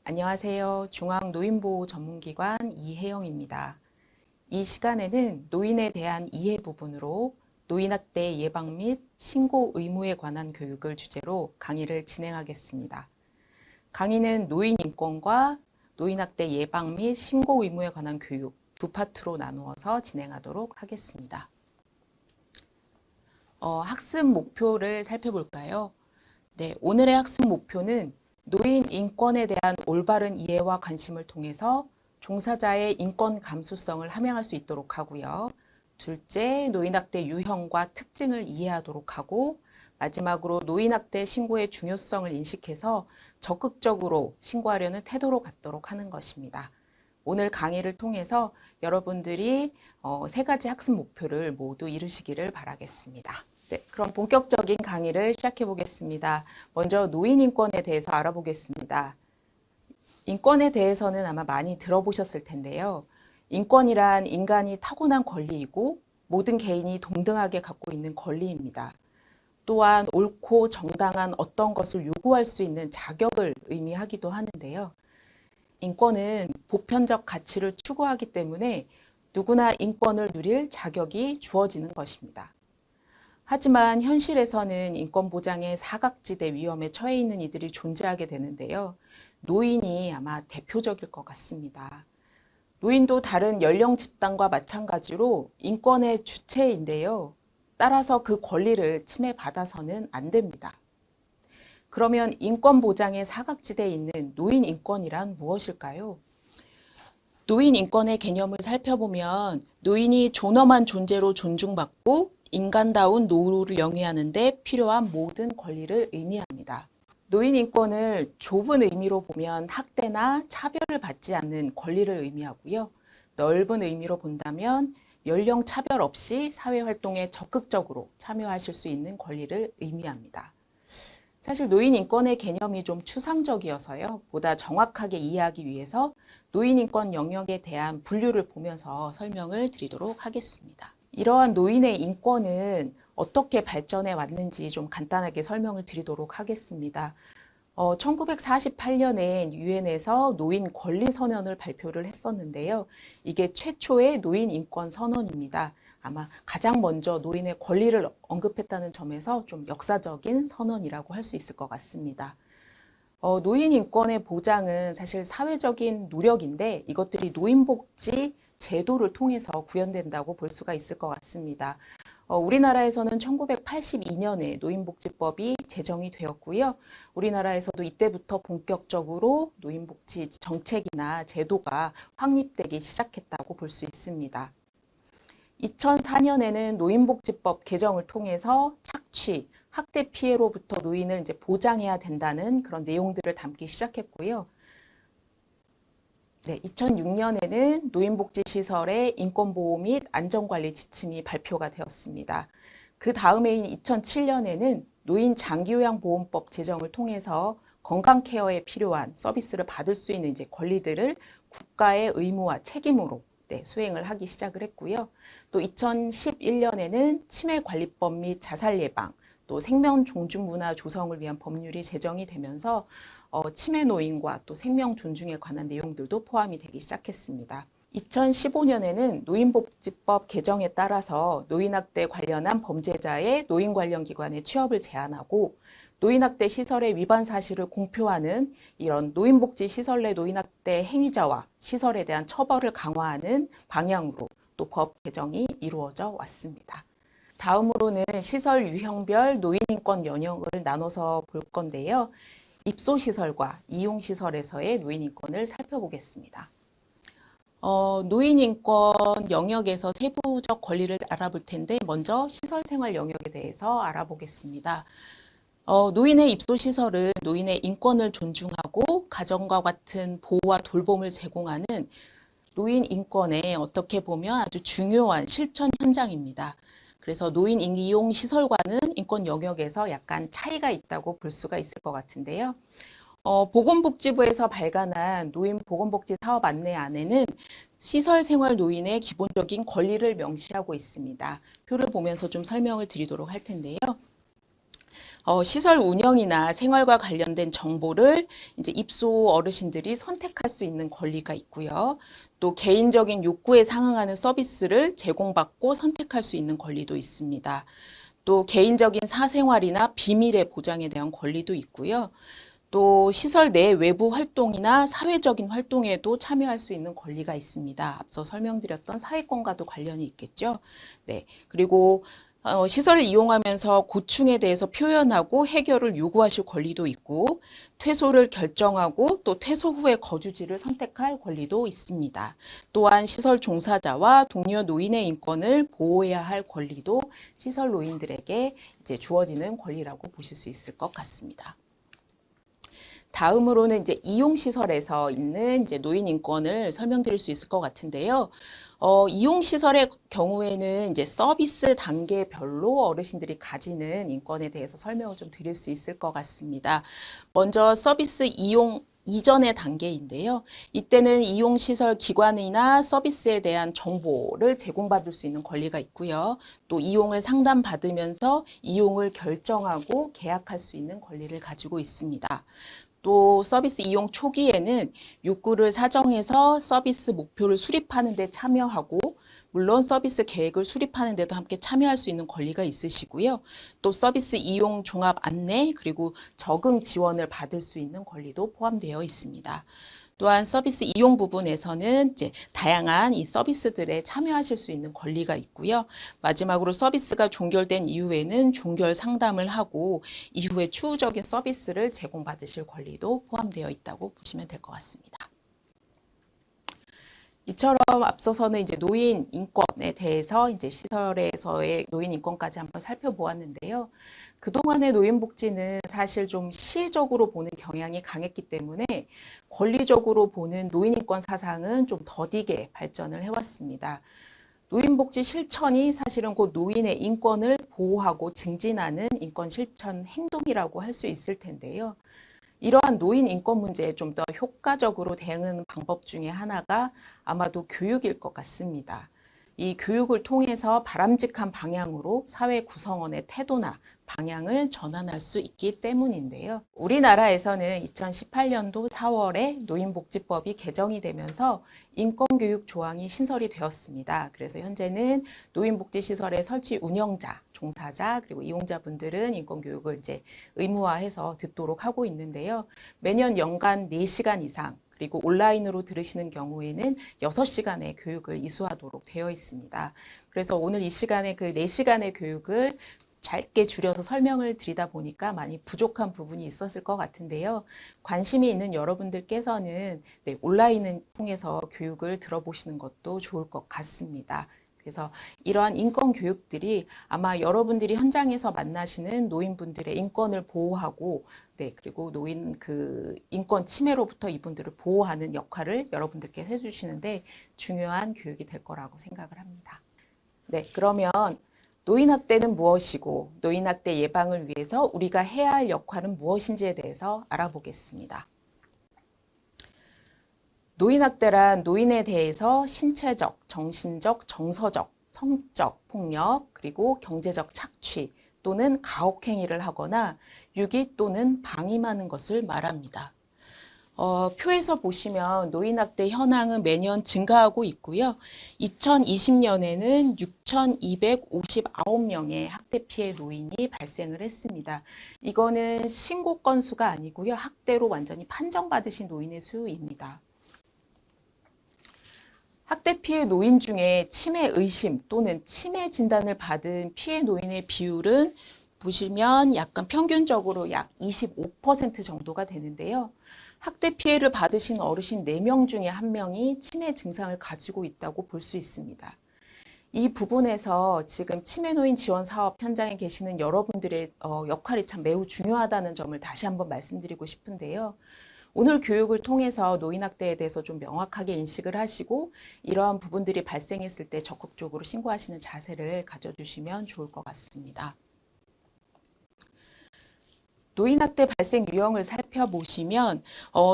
안녕하세요. 중앙노인보호 전문기관 이혜영입니다. 이 시간에는 노인에 대한 이해 부분으로 노인학대 예방 및 신고 의무에 관한 교육을 주제로 강의를 진행하겠습니다. 강의는 노인 인권과 노인학대 예방 및 신고 의무에 관한 교육 두 파트로 나누어서 진행하도록 하겠습니다. 학습 목표를 살펴볼까요? 네, 오늘의 학습 목표는 노인 인권에 대한 올바른 이해와 관심을 통해서 종사자의 인권 감수성을 함양할 수 있도록 하고요. 둘째, 노인학대 유형과 특징을 이해하도록 하고, 마지막으로 노인학대 신고의 중요성을 인식해서 적극적으로 신고하려는 태도로 갖도록 하는 것입니다. 오늘 강의를 통해서 여러분들이 세 가지 학습 목표를 모두 이루시기를 바라겠습니다. 네, 그럼 본격적인 강의를 시작해 보겠습니다. 먼저 노인 인권에 대해서 알아보겠습니다. 인권에 대해서는 아마 많이 들어보셨을 텐데요. 인권이란 인간이 타고난 권리이고 모든 개인이 동등하게 갖고 있는 권리입니다. 또한 옳고 정당한 어떤 것을 요구할 수 있는 자격을 의미하기도 하는데요. 인권은 보편적 가치를 추구하기 때문에 누구나 인권을 누릴 자격이 주어지는 것입니다. 하지만 현실에서는 인권 보장의 사각지대 위험에 처해 있는 이들이 존재하게 되는데요. 노인이 아마 대표적일 것 같습니다. 노인도 다른 연령 집단과 마찬가지로 인권의 주체인데요. 따라서 그 권리를 침해받아서는 안 됩니다. 그러면 인권 보장의 사각지대에 있는 노인 인권이란 무엇일까요? 노인 인권의 개념을 살펴보면 노인이 존엄한 존재로 존중받고 인간다운 노후를 영위하는 데 필요한 모든 권리를 의미합니다. 노인 인권을 좁은 의미로 보면 학대나 차별을 받지 않는 권리를 의미하고요. 넓은 의미로 본다면 연령 차별 없이 사회활동에 적극적으로 참여하실 수 있는 권리를 의미합니다. 사실 노인 인권의 개념이 좀 추상적이어서요. 보다 정확하게 이해하기 위해서 노인 인권 영역에 대한 분류를 보면서 설명을 드리도록 하겠습니다. 이러한 노인의 인권은 어떻게 발전해 왔는지 좀 간단하게 설명을 드리도록 하겠습니다. 1948년에 유엔에서 노인 권리 선언을 발표를 했었는데요. 이게 최초의 노인 인권 선언입니다. 아마 가장 먼저 노인의 권리를 언급했다는 점에서 좀 역사적인 선언이라고 할 수 있을 것 같습니다. 노인 인권의 보장은 사실 사회적인 노력인데 이것들이 노인복지 제도를 통해서 구현된다고 볼 수가 있을 것 같습니다. 우리나라에서는 1982년에 노인복지법이 제정이 되었고요. 우리나라에서도 이때부터 본격적으로 노인복지 정책이나 제도가 확립되기 시작했다고 볼 수 있습니다. 2004년에는 노인복지법 개정을 통해서 착취, 학대 피해로부터 노인을 이제 보장해야 된다는 그런 내용들을 담기 시작했고요. 네, 2006년에는 노인복지시설의 인권보호 및 안전관리 지침이 발표가 되었습니다. 그 다음해인 2007년에는 노인장기요양보험법 제정을 통해서 건강케어에 필요한 서비스를 받을 수 있는 이제 권리들을 국가의 의무와 책임으로 수행을 하기 시작을 했고요. 또 2011년에는 치매관리법 및 자살 예방, 또 생명 존중 문화 조성을 위한 법률이 제정이 되면서 치매 노인과 또 생명 존중에 관한 내용들도 포함이 되기 시작했습니다. 2015년에는 노인복지법 개정에 따라서 노인학대 관련한 범죄자의 노인 관련 기관에 취업을 제한하고 노인학대 시설의 위반 사실을 공표하는 이런 노인복지 시설 내 노인학대 행위자와 시설에 대한 처벌을 강화하는 방향으로 또 법 개정이 이루어져 왔습니다. 다음으로는 시설 유형별 노인인권 영역을 나눠서 볼 건데요. 입소시설과 이용시설에서의 노인인권을 살펴보겠습니다. 노인인권 영역에서 세부적 권리를 알아볼 텐데 먼저 시설생활 영역에 대해서 알아보겠습니다. 노인의 입소시설은 노인의 인권을 존중하고 가정과 같은 보호와 돌봄을 제공하는 노인 인권의 어떻게 보면 아주 중요한 실천 현장입니다. 그래서 노인 이용 시설과는 인권 영역에서 약간 차이가 있다고 볼 수가 있을 것 같은데요. 보건복지부에서 발간한 노인 보건복지 사업 안내안에는 시설 생활 노인의 기본적인 권리를 명시하고 있습니다. 표를 보면서 좀 설명을 드리도록 할 텐데요. 시설 운영이나 생활과 관련된 정보를 이제 입소 어르신들이 선택할 수 있는 권리가 있고요. 또 개인적인 욕구에 상응하는 서비스를 제공받고 선택할 수 있는 권리도 있습니다. 또 개인적인 사생활이나 비밀의 보장에 대한 권리도 있고요. 또 시설 내 외부 활동이나 사회적인 활동에도 참여할 수 있는 권리가 있습니다. 앞서 설명드렸던 사회권과도 관련이 있겠죠. 네. 그리고 시설을 이용하면서 고충에 대해서 표현하고 해결을 요구하실 권리도 있고, 퇴소를 결정하고 또 퇴소 후에 거주지를 선택할 권리도 있습니다. 또한 시설 종사자와 동료 노인의 인권을 보호해야 할 권리도 시설 노인들에게 이제 주어지는 권리라고 보실 수 있을 것 같습니다. 다음으로는 이제 이용시설에서 있는 이제 노인 인권을 설명드릴 수 있을 것 같은데요. 이용시설의 경우에는 이제 서비스 단계별로 어르신들이 가지는 인권에 대해서 설명을 좀 드릴 수 있을 것 같습니다. 먼저 서비스 이용 이전의 단계인데요. 이때는 이용시설 기관이나 서비스에 대한 정보를 제공받을 수 있는 권리가 있고요. 또 이용을 상담받으면서 이용을 결정하고 계약할 수 있는 권리를 가지고 있습니다. 또 서비스 이용 초기에는 욕구를 사정해서 서비스 목표를 수립하는 데 참여하고, 물론 서비스 계획을 수립하는 데도 함께 참여할 수 있는 권리가 있으시고요. 또 서비스 이용 종합 안내 그리고 적응 지원을 받을 수 있는 권리도 포함되어 있습니다. 또한 서비스 이용 부분에서는 이제 다양한 이 서비스들에 참여하실 수 있는 권리가 있고요. 마지막으로 서비스가 종결된 이후에는 종결 상담을 하고 이후에 추후적인 서비스를 제공받으실 권리도 포함되어 있다고 보시면 될 것 같습니다. 이처럼 앞서서는 이제 노인 인권에 대해서 이제 시설에서의 노인 인권까지 한번 살펴보았는데요. 그동안의 노인복지는 사실 좀 시혜적으로 보는 경향이 강했기 때문에 권리적으로 보는 노인인권 사상은 좀 더디게 발전을 해왔습니다. 노인복지 실천이 사실은 곧 노인의 인권을 보호하고 증진하는 인권 실천 행동이라고 할 수 있을 텐데요. 이러한 노인 인권 문제에 좀 더 효과적으로 대응하는 방법 중에 하나가 아마도 교육일 것 같습니다. 이 교육을 통해서 바람직한 방향으로 사회 구성원의 태도나 방향을 전환할 수 있기 때문인데요. 우리나라에서는 2018년도 4월에 노인복지법이 개정이 되면서 인권교육 조항이 신설이 되었습니다. 그래서 현재는 노인복지시설의 설치 운영자, 종사자, 그리고 이용자분들은 인권교육을 이제 의무화해서 듣도록 하고 있는데요. 매년 연간 4시간 이상, 그리고 온라인으로 들으시는 경우에는 6시간의 교육을 이수하도록 되어 있습니다. 그래서 오늘 이 시간에 그 4시간의 교육을 짧게 줄여서 설명을 드리다 보니까 많이 부족한 부분이 있었을 것 같은데요. 관심이 있는 여러분들께서는 온라인을 통해서 교육을 들어보시는 것도 좋을 것 같습니다. 그래서 이러한 인권 교육들이 아마 여러분들이 현장에서 만나시는 노인분들의 인권을 보호하고, 그리고 노인 인권 침해로부터 이분들을 보호하는 역할을 여러분들께 해주시는데 중요한 교육이 될 거라고 생각을 합니다. 그러면 노인학대는 무엇이고 노인학대 예방을 위해서 우리가 해야 할 역할은 무엇인지에 대해서 알아보겠습니다. 노인학대란 노인에 대해서 신체적, 정신적, 정서적, 성적 폭력, 그리고 경제적 착취 또는 가혹행위를 하거나 유기 또는 방임하는 것을 말합니다. 표에서 보시면 노인학대 현황은 매년 증가하고 있고요. 2020년에는 6,259명의 학대 피해 노인이 발생을 했습니다. 이거는 신고 건수가 아니고요. 학대로 완전히 판정받으신 노인의 수입니다. 학대 피해 노인 중에 치매 의심 또는 치매 진단을 받은 피해 노인의 비율은 보시면 약간 평균적으로 약 25% 정도가 되는데요. 학대 피해를 받으신 어르신 4명 중에 1명이 치매 증상을 가지고 있다고 볼 수 있습니다. 이 부분에서 지금 치매노인 지원 사업 현장에 계시는 여러분들의 역할이 참 매우 중요하다는 점을 다시 한번 말씀드리고 싶은데요. 오늘 교육을 통해서 노인학대에 대해서 좀 명확하게 인식을 하시고 이러한 부분들이 발생했을 때 적극적으로 신고하시는 자세를 가져주시면 좋을 것 같습니다. 노인학대 발생 유형을 살펴보시면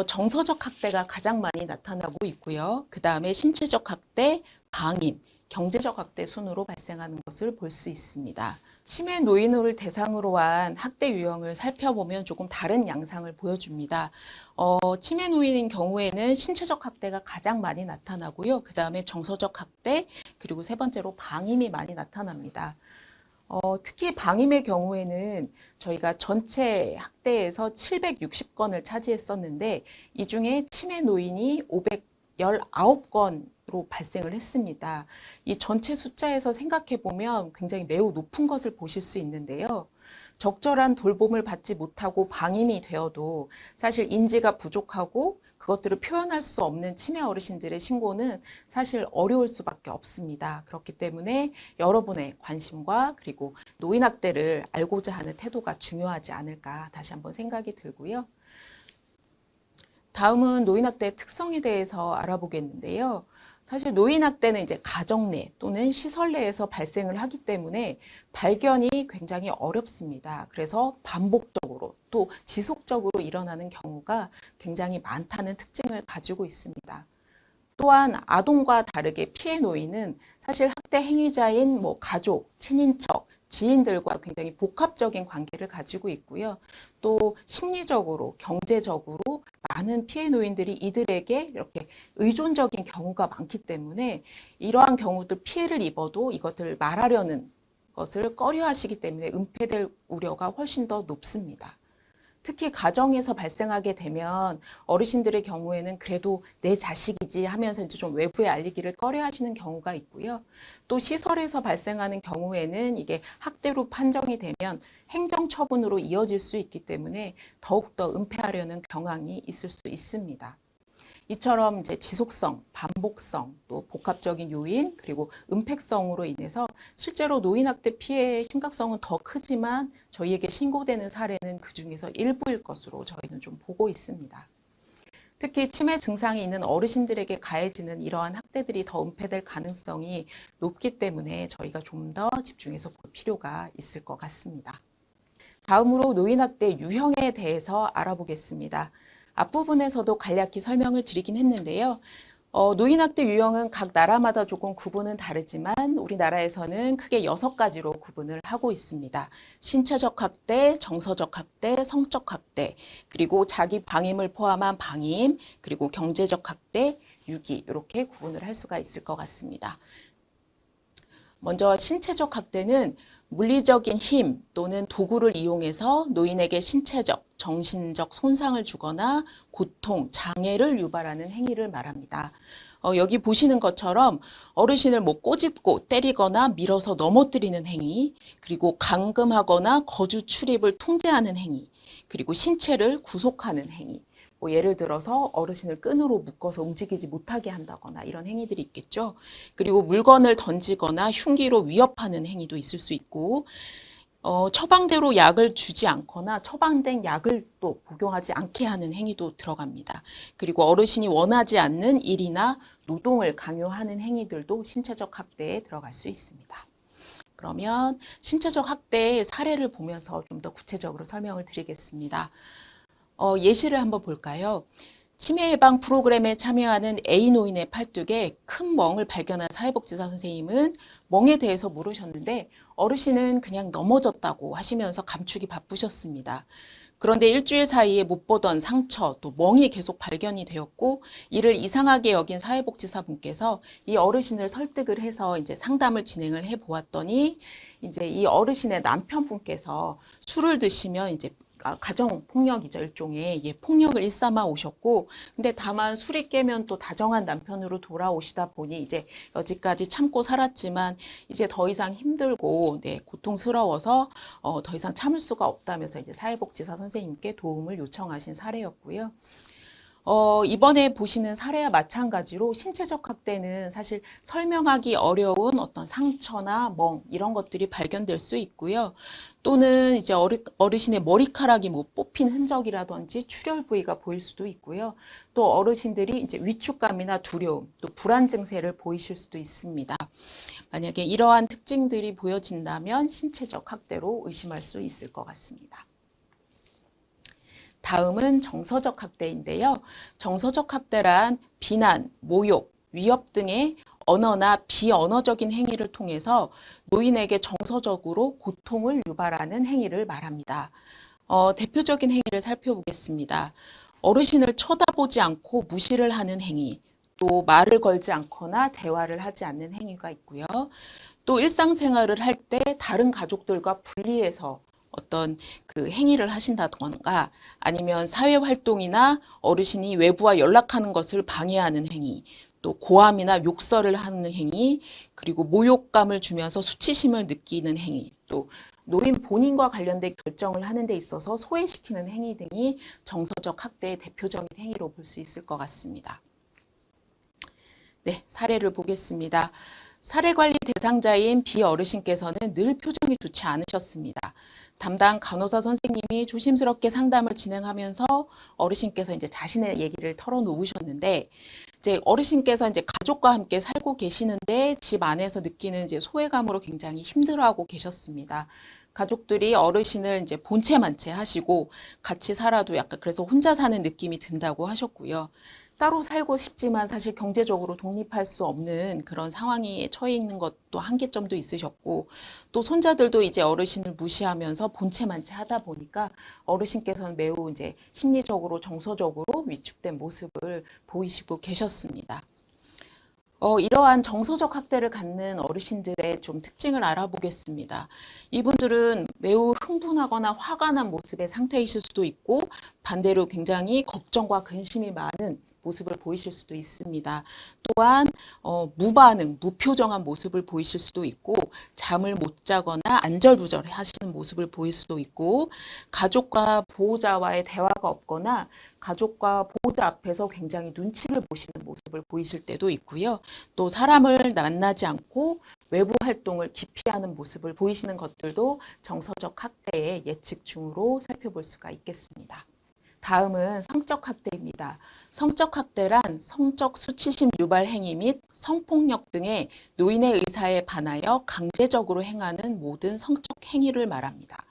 정서적 학대가 가장 많이 나타나고 있고요. 그 다음에 신체적 학대, 방임, 경제적 학대 순으로 발생하는 것을 볼 수 있습니다. 치매 노인을 대상으로 한 학대 유형을 살펴보면 조금 다른 양상을 보여줍니다. 치매 노인인 경우에는 신체적 학대가 가장 많이 나타나고요. 그 다음에 정서적 학대, 그리고 세 번째로 방임이 많이 나타납니다. 특히 방임의 경우에는 저희가 전체 학대에서 760건을 차지했었는데 이 중에 치매 노인이 519건으로 발생을 했습니다. 이 전체 숫자에서 생각해 보면 굉장히 매우 높은 것을 보실 수 있는데요. 적절한 돌봄을 받지 못하고 방임이 되어도 사실 인지가 부족하고 그것들을 표현할 수 없는 치매 어르신들의 신고는 사실 어려울 수밖에 없습니다. 그렇기 때문에 여러분의 관심과 그리고 노인학대를 알고자 하는 태도가 중요하지 않을까 다시 한번 생각이 들고요. 다음은 노인학대의 특성에 대해서 알아보겠는데요. 사실 노인학대는 이제 가정 내 또는 시설 내에서 발생을 하기 때문에 발견이 굉장히 어렵습니다. 그래서 반복적으로 또 지속적으로 일어나는 경우가 굉장히 많다는 특징을 가지고 있습니다. 또한 아동과 다르게 피해 노인은 사실 학대 행위자인 가족, 친인척, 지인들과 굉장히 복합적인 관계를 가지고 있고요. 또 심리적으로, 경제적으로 많은 피해 노인들이 이들에게 이렇게 의존적인 경우가 많기 때문에 이러한 경우들 피해를 입어도 이것을 말하려는 것을 꺼려 하시기 때문에 은폐될 우려가 훨씬 더 높습니다. 특히 가정에서 발생하게 되면 어르신들의 경우에는 그래도 내 자식이지 하면서 이제 좀 외부에 알리기를 꺼려 하시는 경우가 있고요. 또 시설에서 발생하는 경우에는 이게 학대로 판정이 되면 행정처분으로 이어질 수 있기 때문에 더욱더 은폐하려는 경향이 있을 수 있습니다. 이처럼 이제 지속성, 반복성, 또 복합적인 요인, 그리고 은폐성으로 인해서 실제로 노인학대 피해의 심각성은 더 크지만 저희에게 신고되는 사례는 그 중에서 일부일 것으로 저희는 좀 보고 있습니다. 특히 치매 증상이 있는 어르신들에게 가해지는 이러한 학대들이 더 은폐될 가능성이 높기 때문에 저희가 좀 더 집중해서 볼 필요가 있을 것 같습니다. 다음으로 노인학대 유형에 대해서 알아보겠습니다. 앞부분에서도 간략히 설명을 드리긴 했는데요. 노인학대 유형은 각 나라마다 조금 구분은 다르지만 우리나라에서는 크게 6가지로 구분을 하고 있습니다. 신체적 학대, 정서적 학대, 성적 학대, 그리고 자기 방임을 포함한 방임, 그리고 경제적 학대, 유기 이렇게 구분을 할 수가 있을 것 같습니다. 먼저 신체적 학대는 물리적인 힘 또는 도구를 이용해서 노인에게 신체적, 정신적 손상을 주거나 고통, 장애를 유발하는 행위를 말합니다. 여기 보시는 것처럼 어르신을 꼬집고 때리거나 밀어서 넘어뜨리는 행위, 그리고 감금하거나 거주 출입을 통제하는 행위, 그리고 신체를 구속하는 행위, 예를 들어서 어르신을 끈으로 묶어서 움직이지 못하게 한다거나 이런 행위들이 있겠죠. 그리고 물건을 던지거나 흉기로 위협하는 행위도 있을 수 있고 처방대로 약을 주지 않거나 처방된 약을 또 복용하지 않게 하는 행위도 들어갑니다. 그리고 어르신이 원하지 않는 일이나 노동을 강요하는 행위들도 신체적 학대에 들어갈 수 있습니다. 그러면 신체적 학대의 사례를 보면서 좀 더 구체적으로 설명을 드리겠습니다. 예시를 한번 볼까요? 치매 예방 프로그램에 참여하는 A 노인의 팔뚝에 큰 멍을 발견한 사회복지사 선생님은 멍에 대해서 물으셨는데 어르신은 그냥 넘어졌다고 하시면서 감추기 바쁘셨습니다. 그런데 일주일 사이에 못 보던 상처, 또 멍이 계속 발견이 되었고 이를 이상하게 여긴 사회복지사 분께서 이 어르신을 설득을 해서 이제 상담을 진행을 해 보았더니 이제 이 어르신의 남편분께서 술을 드시면 이제 가정 폭력이죠. 일종의 폭력을 일삼아 오셨고 근데 다만 술이 깨면 또 다정한 남편으로 돌아오시다 보니 이제 여지까지 참고 살았지만 이제 더 이상 힘들고 고통스러워서 더 이상 참을 수가 없다면서 이제 사회복지사 선생님께 도움을 요청하신 사례였고요. 이번에 보시는 사례와 마찬가지로 신체적 학대는 사실 설명하기 어려운 어떤 상처나 멍 이런 것들이 발견될 수 있고요. 또는 이제 어르신의 머리카락이 뽑힌 흔적이라든지 출혈 부위가 보일 수도 있고요. 또 어르신들이 이제 위축감이나 두려움, 또 불안 증세를 보이실 수도 있습니다. 만약에 이러한 특징들이 보여진다면 신체적 학대로 의심할 수 있을 것 같습니다. 다음은 정서적 학대인데요. 정서적 학대란 비난, 모욕, 위협 등의 언어나 비언어적인 행위를 통해서 노인에게 정서적으로 고통을 유발하는 행위를 말합니다. 대표적인 행위를 살펴보겠습니다. 어르신을 쳐다보지 않고 무시를 하는 행위, 또 말을 걸지 않거나 대화를 하지 않는 행위가 있고요. 또 일상생활을 할 때 다른 가족들과 분리해서 어떤 그 행위를 하신다던가 아니면 사회활동이나 어르신이 외부와 연락하는 것을 방해하는 행위, 또 고함이나 욕설을 하는 행위, 그리고 모욕감을 주면서 수치심을 느끼는 행위, 또 노인 본인과 관련된 결정을 하는 데 있어서 소외시키는 행위 등이 정서적 학대의 대표적인 행위로 볼 수 있을 것 같습니다. 네, 사례를 보겠습니다. 사례관리 대상자인 비어르신께서는 늘 표정이 좋지 않으셨습니다. 담당 간호사 선생님이 조심스럽게 상담을 진행하면서 어르신께서 이제 자신의 얘기를 털어놓으셨는데, 이제 어르신께서 이제 가족과 함께 살고 계시는데 집 안에서 느끼는 이제 소외감으로 굉장히 힘들어하고 계셨습니다. 가족들이 어르신을 이제 본체만체 하시고 같이 살아도 약간 그래서 혼자 사는 느낌이 든다고 하셨고요. 따로 살고 싶지만 사실 경제적으로 독립할 수 없는 그런 상황에 처해 있는 것도 한계점도 있으셨고, 또 손자들도 이제 어르신을 무시하면서 본체만체 하다 보니까 어르신께서는 매우 이제 심리적으로 정서적으로 위축된 모습을 보이시고 계셨습니다. 이러한 정서적 학대를 갖는 어르신들의 좀 특징을 알아보겠습니다. 이분들은 매우 흥분하거나 화가 난 모습의 상태이실 수도 있고, 반대로 굉장히 걱정과 근심이 많은 모습을 보이실 수도 있습니다. 또한 무반응, 무표정한 모습을 보이실 수도 있고, 잠을 못 자거나 안절부절 하시는 모습을 보일 수도 있고, 가족과 보호자와의 대화가 없거나 가족과 보호자 앞에서 굉장히 눈치를 보시는 모습을 보이실 때도 있고요. 또 사람을 만나지 않고 외부 활동을 기피하는 모습을 보이시는 것들도 정서적 학대의 예측 중으로 살펴볼 수가 있겠습니다. 다음은 성적 학대입니다. 성적 학대란 성적 수치심 유발 행위 및 성폭력 등의 노인의 의사에 반하여 강제적으로 행하는 모든 성적 행위를 말합니다.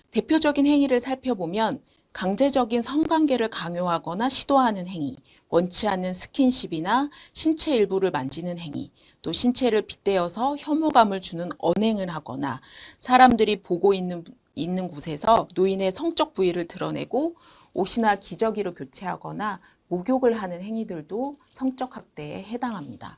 대표적인 행위를 살펴보면 강제적인 성관계를 강요하거나 시도하는 행위, 원치 않는 스킨십이나 신체 일부를 만지는 행위, 또 신체를 빗대어서 혐오감을 주는 언행을 하거나 사람들이 보고 있는 곳에서 노인의 성적 부위를 드러내고 옷이나 기저귀로 교체하거나 목욕을 하는 행위들도 성적 학대에 해당합니다.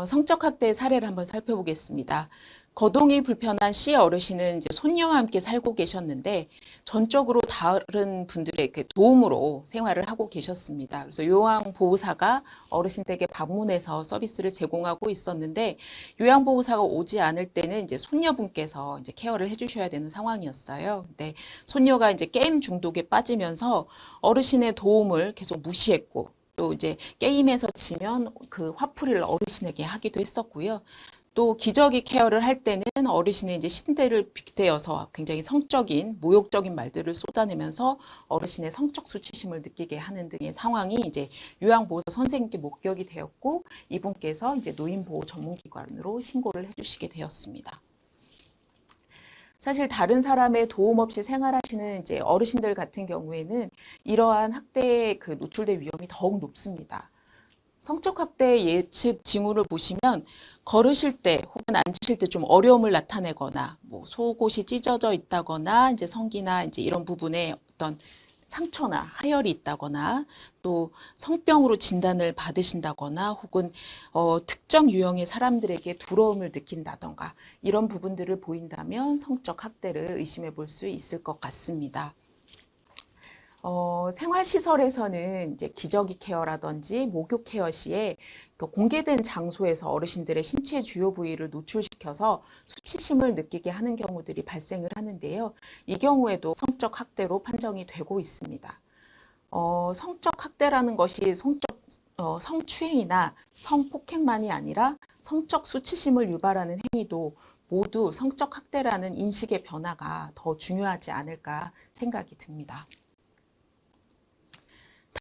성적 학대의 사례를 한번 살펴보겠습니다. 거동이 불편한 C 어르신은 이제 손녀와 함께 살고 계셨는데 전적으로 다른 분들의 도움으로 생활을 하고 계셨습니다. 그래서 요양보호사가 어르신 댁에 방문해서 서비스를 제공하고 있었는데 요양보호사가 오지 않을 때는 이제 손녀분께서 이제 케어를 해주셔야 되는 상황이었어요. 근데 손녀가 이제 게임 중독에 빠지면서 어르신의 도움을 계속 무시했고 또 이제 게임에서 지면 그 화풀이를 어르신에게 하기도 했었고요. 또 기저귀 케어를 할 때는 어르신의 이제 신대를 빗대어서 굉장히 성적인 모욕적인 말들을 쏟아내면서 어르신의 성적 수치심을 느끼게 하는 등의 상황이 이제 요양보호사 선생님께 목격이 되었고 이분께서 이제 노인보호 전문기관으로 신고를 해주시게 되었습니다. 사실 다른 사람의 도움 없이 생활하시는 이제 어르신들 같은 경우에는 이러한 학대에 노출될 위험이 더욱 높습니다. 성적 학대 예측 징후를 보시면 걸으실 때 혹은 앉으실 때 좀 어려움을 나타내거나 뭐 속옷이 찢어져 있다거나 이제 성기나 이제 이런 부분에 어떤 상처나 하열이 있다거나 또 성병으로 진단을 받으신다거나 혹은 특정 유형의 사람들에게 두려움을 느낀다던가 이런 부분들을 보인다면 성적 학대를 의심해 볼 수 있을 것 같습니다. 생활시설에서는 이제 기저귀 케어라든지 목욕 케어 시에 공개된 장소에서 어르신들의 신체 주요 부위를 노출시켜서 수치심을 느끼게 하는 경우들이 발생을 하는데요. 이 경우에도 성적 학대로 판정이 되고 있습니다. 성적 학대라는 것이 성추행이나 성폭행만이 아니라 성적 수치심을 유발하는 행위도 모두 성적 학대라는 인식의 변화가 더 중요하지 않을까 생각이 듭니다.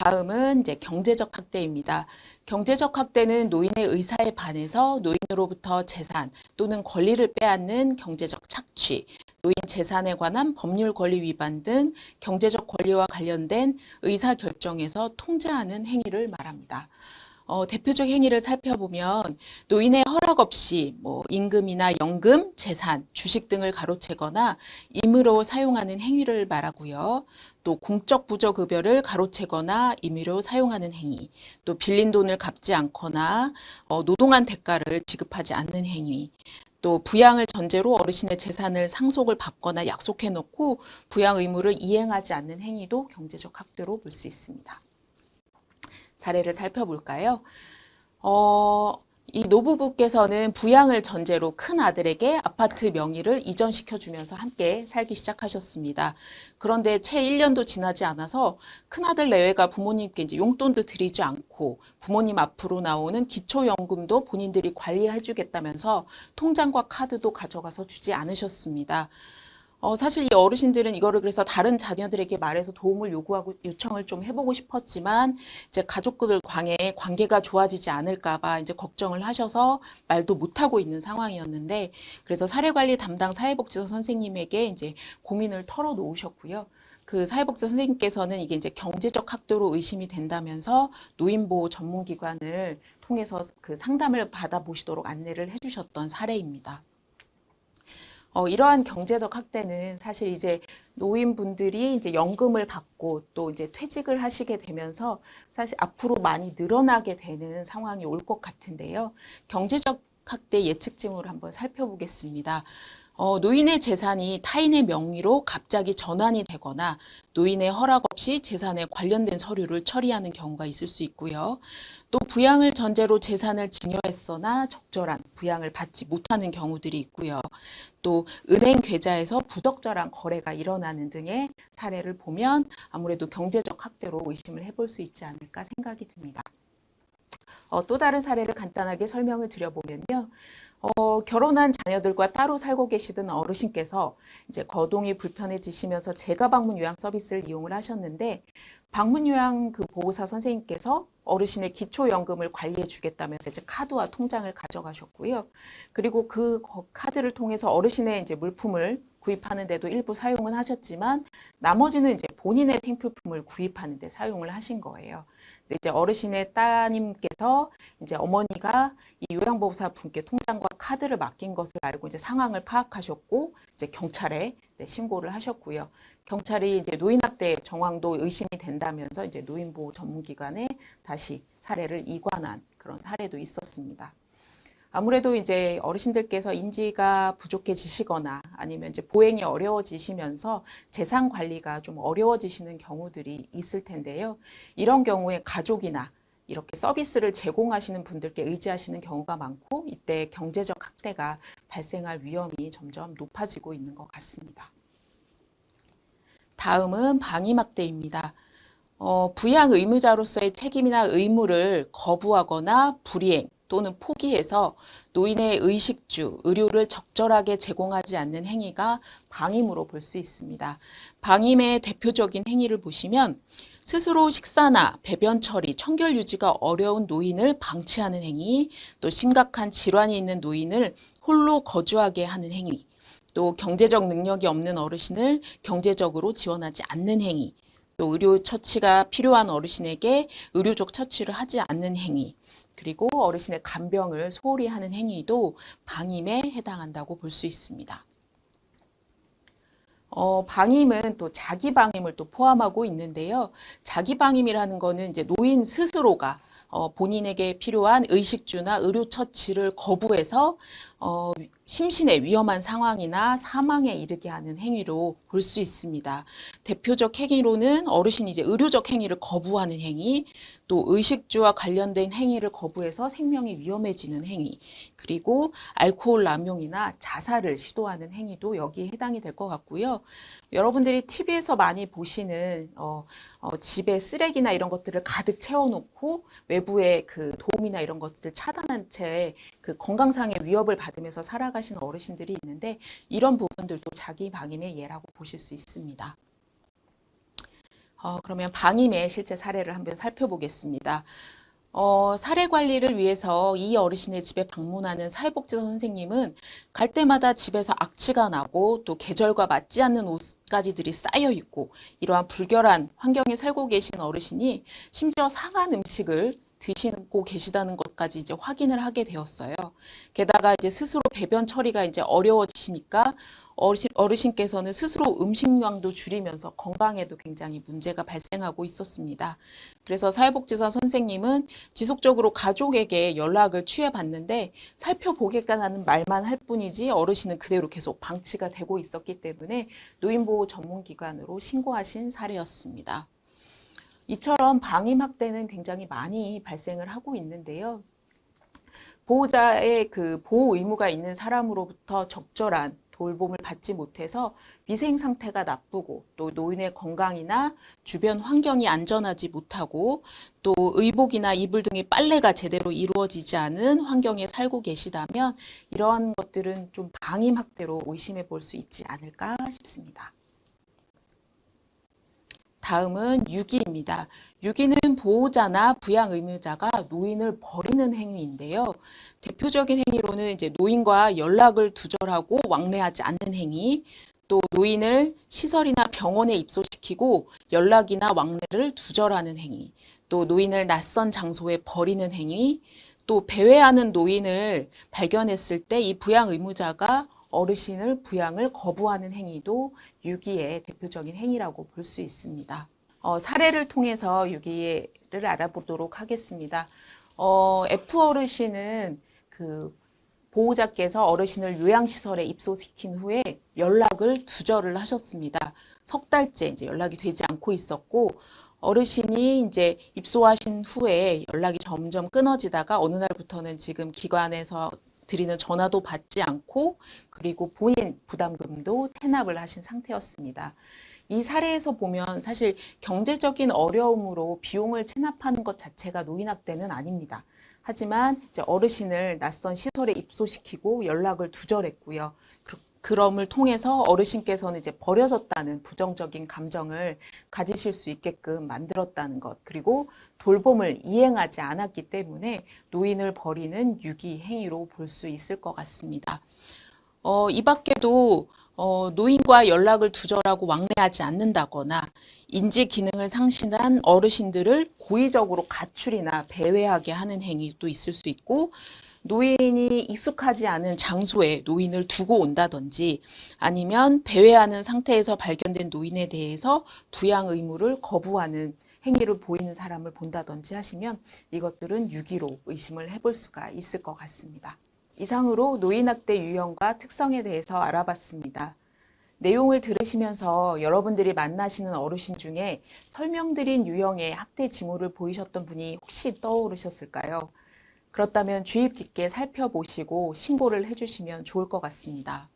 다음은 이제 경제적 학대입니다. 경제적 학대는 노인의 의사에 반해서 노인으로부터 재산 또는 권리를 빼앗는 경제적 착취, 노인 재산에 관한 법률 권리 위반 등 경제적 권리와 관련된 의사 결정에서 통제하는 행위를 말합니다. 대표적 행위를 살펴보면 노인의 허락 없이 뭐 임금이나 연금, 재산, 주식 등을 가로채거나 임의로 사용하는 행위를 말하고요. 또 공적 부조급여를 가로채거나 임의로 사용하는 행위, 또 빌린 돈을 갚지 않거나 노동한 대가를 지급하지 않는 행위, 또 부양을 전제로 어르신의 재산을 상속을 받거나 약속해 놓고 부양 의무를 이행하지 않는 행위도 경제적 학대로 볼 수 있습니다. 사례를 살펴볼까요? 이 노부부께서는 부양을 전제로 큰 아들에게 아파트 명의를 이전시켜 주면서 함께 살기 시작하셨습니다. 그런데 채 1년도 지나지 않아서 큰 아들 내외가 부모님께 이제 용돈도 드리지 않고 부모님 앞으로 나오는 기초연금도 본인들이 관리해 주겠다면서 통장과 카드도 가져가서 주지 않으셨습니다. 사실 이 어르신들은 이거를 그래서 다른 자녀들에게 말해서 도움을 요구하고 요청을 좀 해보고 싶었지만 이제 가족들 관계가 좋아지지 않을까봐 이제 걱정을 하셔서 말도 못하고 있는 상황이었는데 그래서 사례관리 담당 사회복지사 선생님에게 이제 고민을 털어놓으셨고요. 그 사회복지사 선생님께서는 이게 이제 경제적 학대로 의심이 된다면서 노인보호 전문기관을 통해서 그 상담을 받아보시도록 안내를 해주셨던 사례입니다. 이러한 경제적 학대는 사실 이제 노인분들이 이제 연금을 받고 또 이제 퇴직을 하시게 되면서 사실 앞으로 많이 늘어나게 되는 상황이 올 것 같은데요. 경제적 학대 예측징후를 한번 살펴보겠습니다. 노인의 재산이 타인의 명의로 갑자기 전환이 되거나 노인의 허락 없이 재산에 관련된 서류를 처리하는 경우가 있을 수 있고요. 또 부양을 전제로 재산을 증여했거나 적절한 부양을 받지 못하는 경우들이 있고요. 또 은행 계좌에서 부적절한 거래가 일어나는 등의 사례를 보면 아무래도 경제적 학대로 의심을 해볼 수 있지 않을까 생각이 듭니다. 또 다른 사례를 간단하게 설명을 드려보면요. 결혼한 자녀들과 따로 살고 계시던 어르신께서 이제 거동이 불편해지시면서 재가 방문 요양 서비스를 이용을 하셨는데 방문 요양 그 보호사 선생님께서 어르신의 기초연금을 관리해 주겠다면서 이제 카드와 통장을 가져가셨고요. 그리고 그 카드를 통해서 어르신의 이제 물품을 구입하는 데도 일부 사용은 하셨지만 나머지는 이제 본인의 생필품을 구입하는 데 사용을 하신 거예요. 근데 이제 어르신의 따님께서 이제 어머니가 이 요양보호사 분께 통장과 카드를 맡긴 것을 알고 이제 상황을 파악하셨고 이제 경찰에 신고를 하셨고요. 경찰이 이제 노인학대 정황도 의심이 된다면서 이제 노인보호 전문기관에 다시 사례를 이관한 그런 사례도 있었습니다. 아무래도 이제 어르신들께서 인지가 부족해지시거나 아니면 이제 보행이 어려워지시면서 재산 관리가 좀 어려워지시는 경우들이 있을 텐데요. 이런 경우에 가족이나 이렇게 서비스를 제공하시는 분들께 의지하시는 경우가 많고 이때 경제적 학대가 발생할 위험이 점점 높아지고 있는 것 같습니다. 다음은 방임학대입니다. 부양 의무자로서의 책임이나 의무를 거부하거나 불이행 또는 포기해서 노인의 의식주, 의료를 적절하게 제공하지 않는 행위가 방임으로 볼 수 있습니다. 방임의 대표적인 행위를 보시면 스스로 식사나 배변 처리, 청결 유지가 어려운 노인을 방치하는 행위, 또 심각한 질환이 있는 노인을 홀로 거주하게 하는 행위, 또 경제적 능력이 없는 어르신을 경제적으로 지원하지 않는 행위, 또 의료 처치가 필요한 어르신에게 의료적 처치를 하지 않는 행위, 그리고 어르신의 간병을 소홀히 하는 행위도 방임에 해당한다고 볼 수 있습니다. 방임은 또 자기 방임을 또 포함하고 있는데요. 자기 방임이라는 거는 이제 노인 스스로가 본인에게 필요한 의식주나 의료 처치를 거부해서 심신의 위험한 상황이나 사망에 이르게 하는 행위로 볼 수 있습니다. 대표적 행위로는 어르신이 이제 의료적 행위를 거부하는 행위, 또 의식주와 관련된 행위를 거부해서 생명이 위험해지는 행위, 그리고 알코올 남용이나 자살을 시도하는 행위도 여기에 해당이 될 것 같고요. 여러분들이 TV에서 많이 보시는 집에 쓰레기나 이런 것들을 가득 채워놓고 외부의 그 도움이나 이런 것들을 차단한 채 그 건강상의 위협을 받으면서 살아가시는 어르신들이 있는데 이런 부분들도 자기 방임의 예라고 보실 수 있습니다. 그러면 방임의 실제 사례를 한번 살펴보겠습니다. 사례 관리를 위해서 이 어르신의 집에 방문하는 사회복지사 선생님은 갈 때마다 집에서 악취가 나고 또 계절과 맞지 않는 옷가지들이 쌓여 있고 이러한 불결한 환경에 살고 계신 어르신이 심지어 상한 음식을 드시고 계시다는 것까지 이제 확인을 하게 되었어요. 게다가 이제 스스로 배변 처리가 이제 어려워지시니까 어르신께서는 스스로 음식량도 줄이면서 건강에도 굉장히 문제가 발생하고 있었습니다. 그래서 사회복지사 선생님은 지속적으로 가족에게 연락을 취해봤는데 살펴보겠다는 말만 할 뿐이지 어르신은 그대로 계속 방치가 되고 있었기 때문에 노인보호 전문기관으로 신고하신 사례였습니다. 이처럼 방임학대는 굉장히 많이 발생을 하고 있는데요. 보호자의 그 보호 의무가 있는 사람으로부터 적절한 돌봄을 받지 못해서 위생 상태가 나쁘고 또 노인의 건강이나 주변 환경이 안전하지 못하고 또 의복이나 이불 등의 빨래가 제대로 이루어지지 않은 환경에 살고 계시다면 이러한 것들은 좀 방임학대로 의심해 볼 수 있지 않을까 싶습니다. 다음은 유기입니다. 유기는 보호자나 부양 의무자가 노인을 버리는 행위인데요. 대표적인 행위로는 이제 노인과 연락을 두절하고 왕래하지 않는 행위, 또 노인을 시설이나 병원에 입소시키고 연락이나 왕래를 두절하는 행위, 또 노인을 낯선 장소에 버리는 행위, 또 배회하는 노인을 발견했을 때 이 부양 의무자가 어르신을 부양을 거부하는 행위도 유기의 대표적인 행위라고 볼 수 있습니다. 사례를 통해서 유기를 알아보도록 하겠습니다. F 어르신은 그 보호자께서 어르신을 요양시설에 입소시킨 후에 연락을 두절을 하셨습니다. 석 달째 이제 연락이 되지 않고 있었고 어르신이 이제 입소하신 후에 연락이 점점 끊어지다가 어느 날부터는 지금 기관에서 드리는 전화도 받지 않고 그리고 본인 부담금도 체납을 하신 상태였습니다. 이 사례에서 보면 사실 경제적인 어려움으로 비용을 체납하는 것 자체가 노인학대는 아닙니다. 하지만 이제 어르신을 낯선 시설에 입소시키고 연락을 두절했고요. 그럼을 통해서 어르신께서는 이제 버려졌다는 부정적인 감정을 가지실 수 있게끔 만들었다는 것, 그리고 돌봄을 이행하지 않았기 때문에 노인을 버리는 유기 행위로 볼 수 있을 것 같습니다. 이 밖에도 노인과 연락을 두절하고 왕래하지 않는다거나 인지 기능을 상실한 어르신들을 고의적으로 가출이나 배회하게 하는 행위도 있을 수 있고 노인이 익숙하지 않은 장소에 노인을 두고 온다든지 아니면 배회하는 상태에서 발견된 노인에 대해서 부양 의무를 거부하는 행위를 보이는 사람을 본다든지 하시면 이것들은 유기로 의심을 해볼 수가 있을 것 같습니다. 이상으로 노인학대 유형과 특성에 대해서 알아봤습니다. 내용을 들으시면서 여러분들이 만나시는 어르신 중에 설명드린 유형의 학대 징후를 보이셨던 분이 혹시 떠오르셨을까요? 그렇다면 주의 깊게 살펴보시고 신고를 해주시면 좋을 것 같습니다.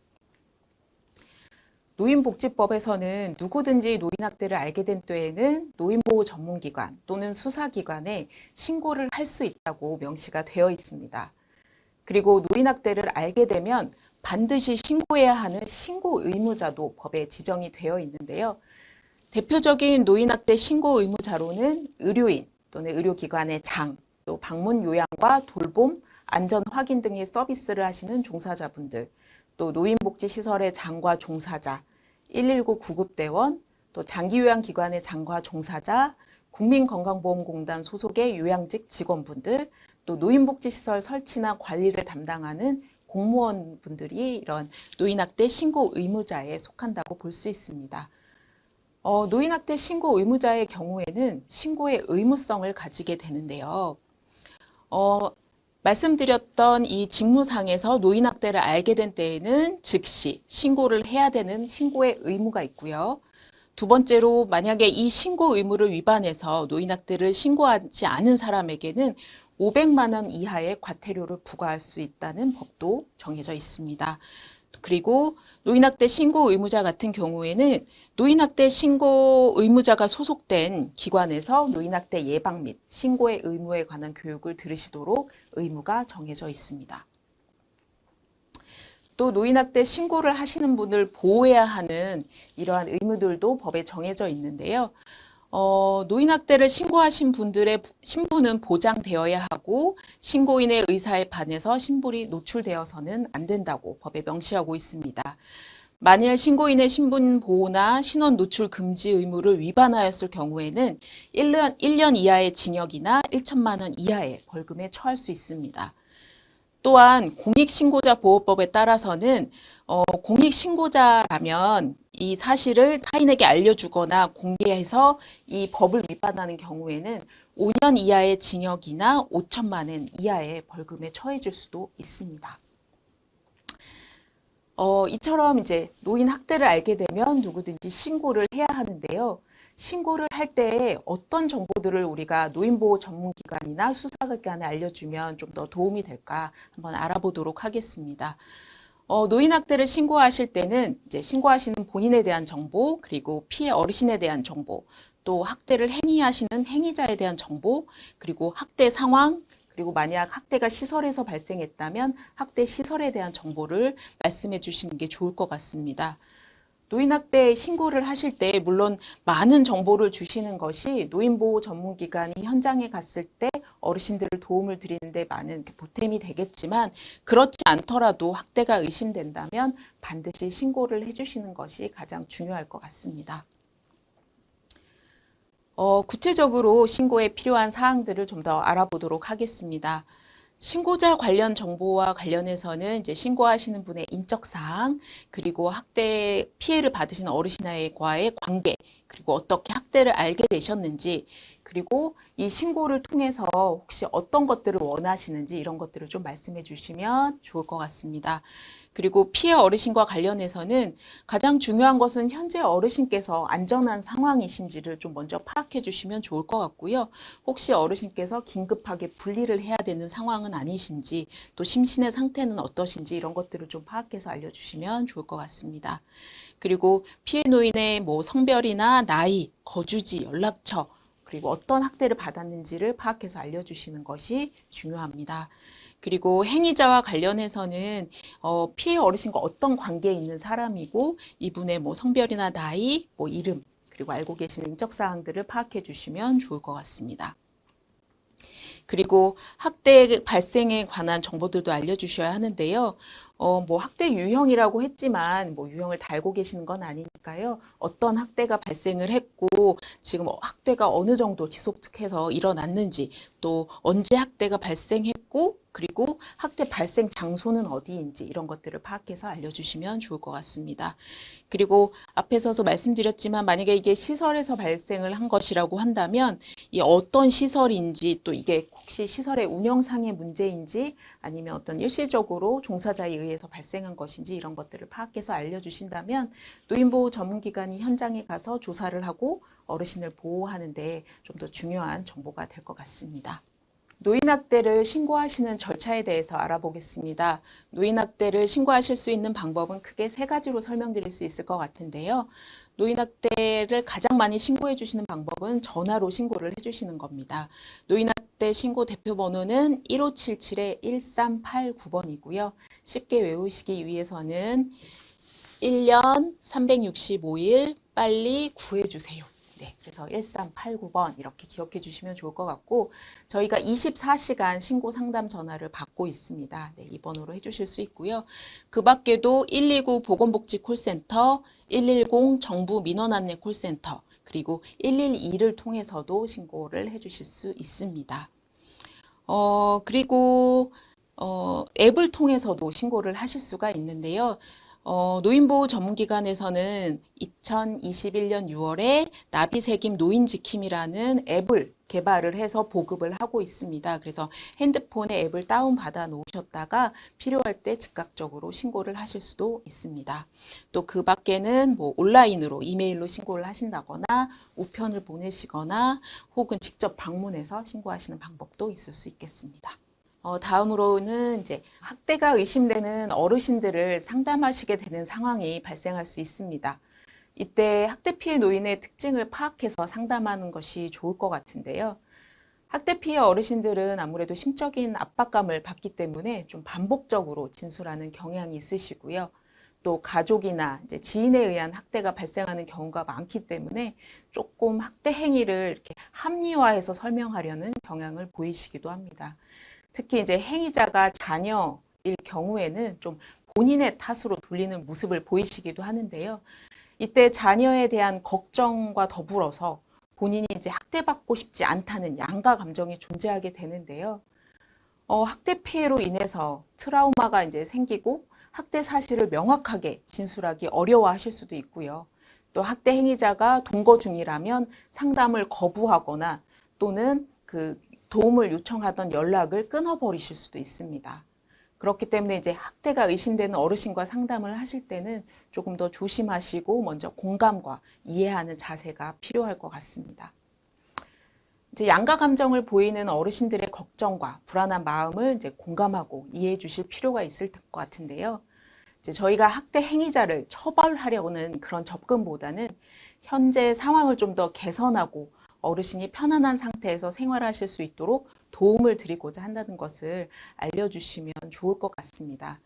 노인복지법에서는 누구든지 노인학대를 알게 된 때에는 노인보호 전문기관 또는 수사기관에 신고를 할 수 있다고 명시가 되어 있습니다. 그리고 노인학대를 알게 되면 반드시 신고해야 하는 신고 의무자도 법에 지정이 되어 있는데요. 대표적인 노인학대 신고 의무자로는 의료인 또는 의료기관의 장, 또 방문 요양과 돌봄, 안전 확인 등의 서비스를 하시는 종사자분들, 또 노인복지시설의 장과 종사자, 119 구급대원, 또 장기요양기관의 장과 종사자, 국민건강보험공단 소속의 요양직 직원분들, 또 노인복지시설 설치나 관리를 담당하는 공무원분들이 이런 노인학대 신고 의무자에 속한다고 볼 수 있습니다. 노인학대 신고 의무자의 경우에는 신고의 의무성을 가지게 되는데요. 말씀드렸던 이 직무상에서 노인학대를 알게 된 때에는 즉시 신고를 해야 되는 신고의 의무가 있고요. 두 번째로 만약에 이 신고 의무를 위반해서 노인학대를 신고하지 않은 사람에게는 500만 원 이하의 과태료를 부과할 수 있다는 법도 정해져 있습니다. 그리고 노인학대 신고 의무자 같은 경우에는 노인학대 신고 의무자가 소속된 기관에서 노인학대 예방 및 신고의 의무에 관한 교육을 들으시도록 의무가 정해져 있습니다. 또 노인학대 신고를 하시는 분을 보호해야 하는 이러한 의무들도 법에 정해져 있는데요. 노인학대를 신고하신 분들의 신분은 보장되어야 하고 신고인의 의사에 반해서 신분이 노출되어서는 안 된다고 법에 명시하고 있습니다. 만일 신고인의 신분 보호나 신원 노출 금지 의무를 위반하였을 경우에는 1년 이하의 징역이나 1천만 원 이하의 벌금에 처할 수 있습니다. 또한 공익신고자 보호법에 따라서는 공익신고자라면 이 사실을 타인에게 알려주거나 공개해서 이 법을 위반하는 경우에는 5년 이하의 징역이나 5천만 원 이하의 벌금에 처해질 수도 있습니다. 이처럼 이제 노인 학대를 알게 되면 누구든지 신고를 해야 하는데요. 신고를 할 때 어떤 정보들을 우리가 노인보호 전문기관이나 수사기관에 알려주면 좀 더 도움이 될까 한번 알아보도록 하겠습니다. 노인 학대를 신고하실 때는 이제 신고하시는 본인에 대한 정보, 그리고 피해 어르신에 대한 정보, 또 학대를 행위하시는 행위자에 대한 정보, 그리고 학대 상황, 그리고 만약 학대가 시설에서 발생했다면 학대 시설에 대한 정보를 말씀해 주시는 게 좋을 것 같습니다. 노인학대 신고를 하실 때 물론 많은 정보를 주시는 것이 노인보호 전문기관이 현장에 갔을 때 어르신들을 도움을 드리는데 많은 보탬이 되겠지만 그렇지 않더라도 학대가 의심된다면 반드시 신고를 해주시는 것이 가장 중요할 것 같습니다. 구체적으로 신고에 필요한 사항들을 좀 더 알아보도록 하겠습니다. 신고자 관련 정보와 관련해서는 이제 신고하시는 분의 인적 사항, 그리고 학대 피해를 받으신 어르신과의 관계, 그리고 어떻게 학대를 알게 되셨는지, 그리고 이 신고를 통해서 혹시 어떤 것들을 원하시는지 이런 것들을 좀 말씀해 주시면 좋을 것 같습니다. 그리고 피해 어르신과 관련해서는 가장 중요한 것은 현재 어르신께서 안전한 상황이신지를 좀 먼저 파악해 주시면 좋을 것 같고요. 혹시 어르신께서 긴급하게 분리를 해야 되는 상황은 아니신지, 또 심신의 상태는 어떠신지 이런 것들을 좀 파악해서 알려주시면 좋을 것 같습니다. 그리고 피해 노인의 뭐 성별이나 나이, 거주지, 연락처, 그리고 어떤 학대를 받았는지를 파악해서 알려주시는 것이 중요합니다. 그리고 행위자와 관련해서는 피해 어르신과 어떤 관계에 있는 사람이고 이분의 뭐 성별이나 나이, 뭐 이름, 그리고 알고 계시는 인적 사항들을 파악해 주시면 좋을 것 같습니다. 그리고 학대 발생에 관한 정보들도 알려주셔야 하는데요. 뭐 학대 유형이라고 했지만 뭐 유형을 다 알고 계시는 건 아니니까요. 어떤 학대가 발생을 했고 지금 학대가 어느 정도 지속해서 일어났는지, 또 언제 학대가 발생했고, 그리고 학대 발생 장소는 어디인지 이런 것들을 파악해서 알려주시면 좋을 것 같습니다. 그리고 앞에서도 말씀드렸지만 만약에 이게 시설에서 발생을 한 것이라고 한다면 이 어떤 시설인지, 또 이게 혹시 시설의 운영상의 문제인지 아니면 어떤 일시적으로 종사자에 의해서 발생한 것인지 이런 것들을 파악해서 알려주신다면 노인보호 전문기관이 현장에 가서 조사를 하고 어르신을 보호하는 데 좀 더 중요한 정보가 될 것 같습니다. 노인학대를 신고하시는 절차에 대해서 알아보겠습니다. 노인학대를 신고하실 수 있는 방법은 크게 세 가지로 설명드릴 수 있을 것 같은데요. 노인학대를 가장 많이 신고해 주시는 방법은 전화로 신고를 해주시는 겁니다. 노인학대 신고 대표번호는 1577-1389번이고요. 쉽게 외우시기 위해서는 1년 365일 빨리 구해주세요. 네, 그래서 1389번 이렇게 기억해 주시면 좋을 것 같고 저희가 24시간 신고 상담 전화를 받고 있습니다. 네, 이 번호로 해주실 수 있고요. 그 밖에도 129 보건복지 콜센터, 110 정부 민원안내 콜센터, 그리고 112를 통해서도 신고를 해주실 수 있습니다. 그리고 앱을 통해서도 신고를 하실 수가 있는데요. 노인보호 전문기관에서는 2021년 6월에 나비새김 노인지킴이라는 앱을 개발을 해서 보급을 하고 있습니다. 그래서 핸드폰에 앱을 다운받아 놓으셨다가 필요할 때 즉각적으로 신고를 하실 수도 있습니다. 또 그 밖에는 뭐 온라인으로 이메일로 신고를 하신다거나 우편을 보내시거나 혹은 직접 방문해서 신고하시는 방법도 있을 수 있겠습니다. 다음으로는 이제 학대가 의심되는 어르신들을 상담하시게 되는 상황이 발생할 수 있습니다. 이때 학대 피해 노인의 특징을 파악해서 상담하는 것이 좋을 것 같은데요. 학대 피해 어르신들은 아무래도 심적인 압박감을 받기 때문에 좀 반복적으로 진술하는 경향이 있으시고요. 또 가족이나 이제 지인에 의한 학대가 발생하는 경우가 많기 때문에 조금 학대 행위를 이렇게 합리화해서 설명하려는 경향을 보이시기도 합니다. 특히 이제 행위자가 자녀일 경우에는 좀 본인의 탓으로 돌리는 모습을 보이시기도 하는데요. 이때 자녀에 대한 걱정과 더불어서 본인이 이제 학대받고 싶지 않다는 양가 감정이 존재하게 되는데요. 학대 피해로 인해서 트라우마가 이제 생기고 학대 사실을 명확하게 진술하기 어려워하실 수도 있고요. 또 학대 행위자가 동거 중이라면 상담을 거부하거나 또는 그 도움을 요청하던 연락을 끊어버리실 수도 있습니다. 그렇기 때문에 이제 학대가 의심되는 어르신과 상담을 하실 때는 조금 더 조심하시고 먼저 공감과 이해하는 자세가 필요할 것 같습니다. 이제 양가 감정을 보이는 어르신들의 걱정과 불안한 마음을 이제 공감하고 이해해 주실 필요가 있을 것 같은데요. 이제 저희가 학대 행위자를 처벌하려는 그런 접근보다는 현재 상황을 좀 더 개선하고 어르신이 편안한 상태에서 생활하실 수 있도록 도움을 드리고자 한다는 것을 알려주시면 좋을 것 같습니다.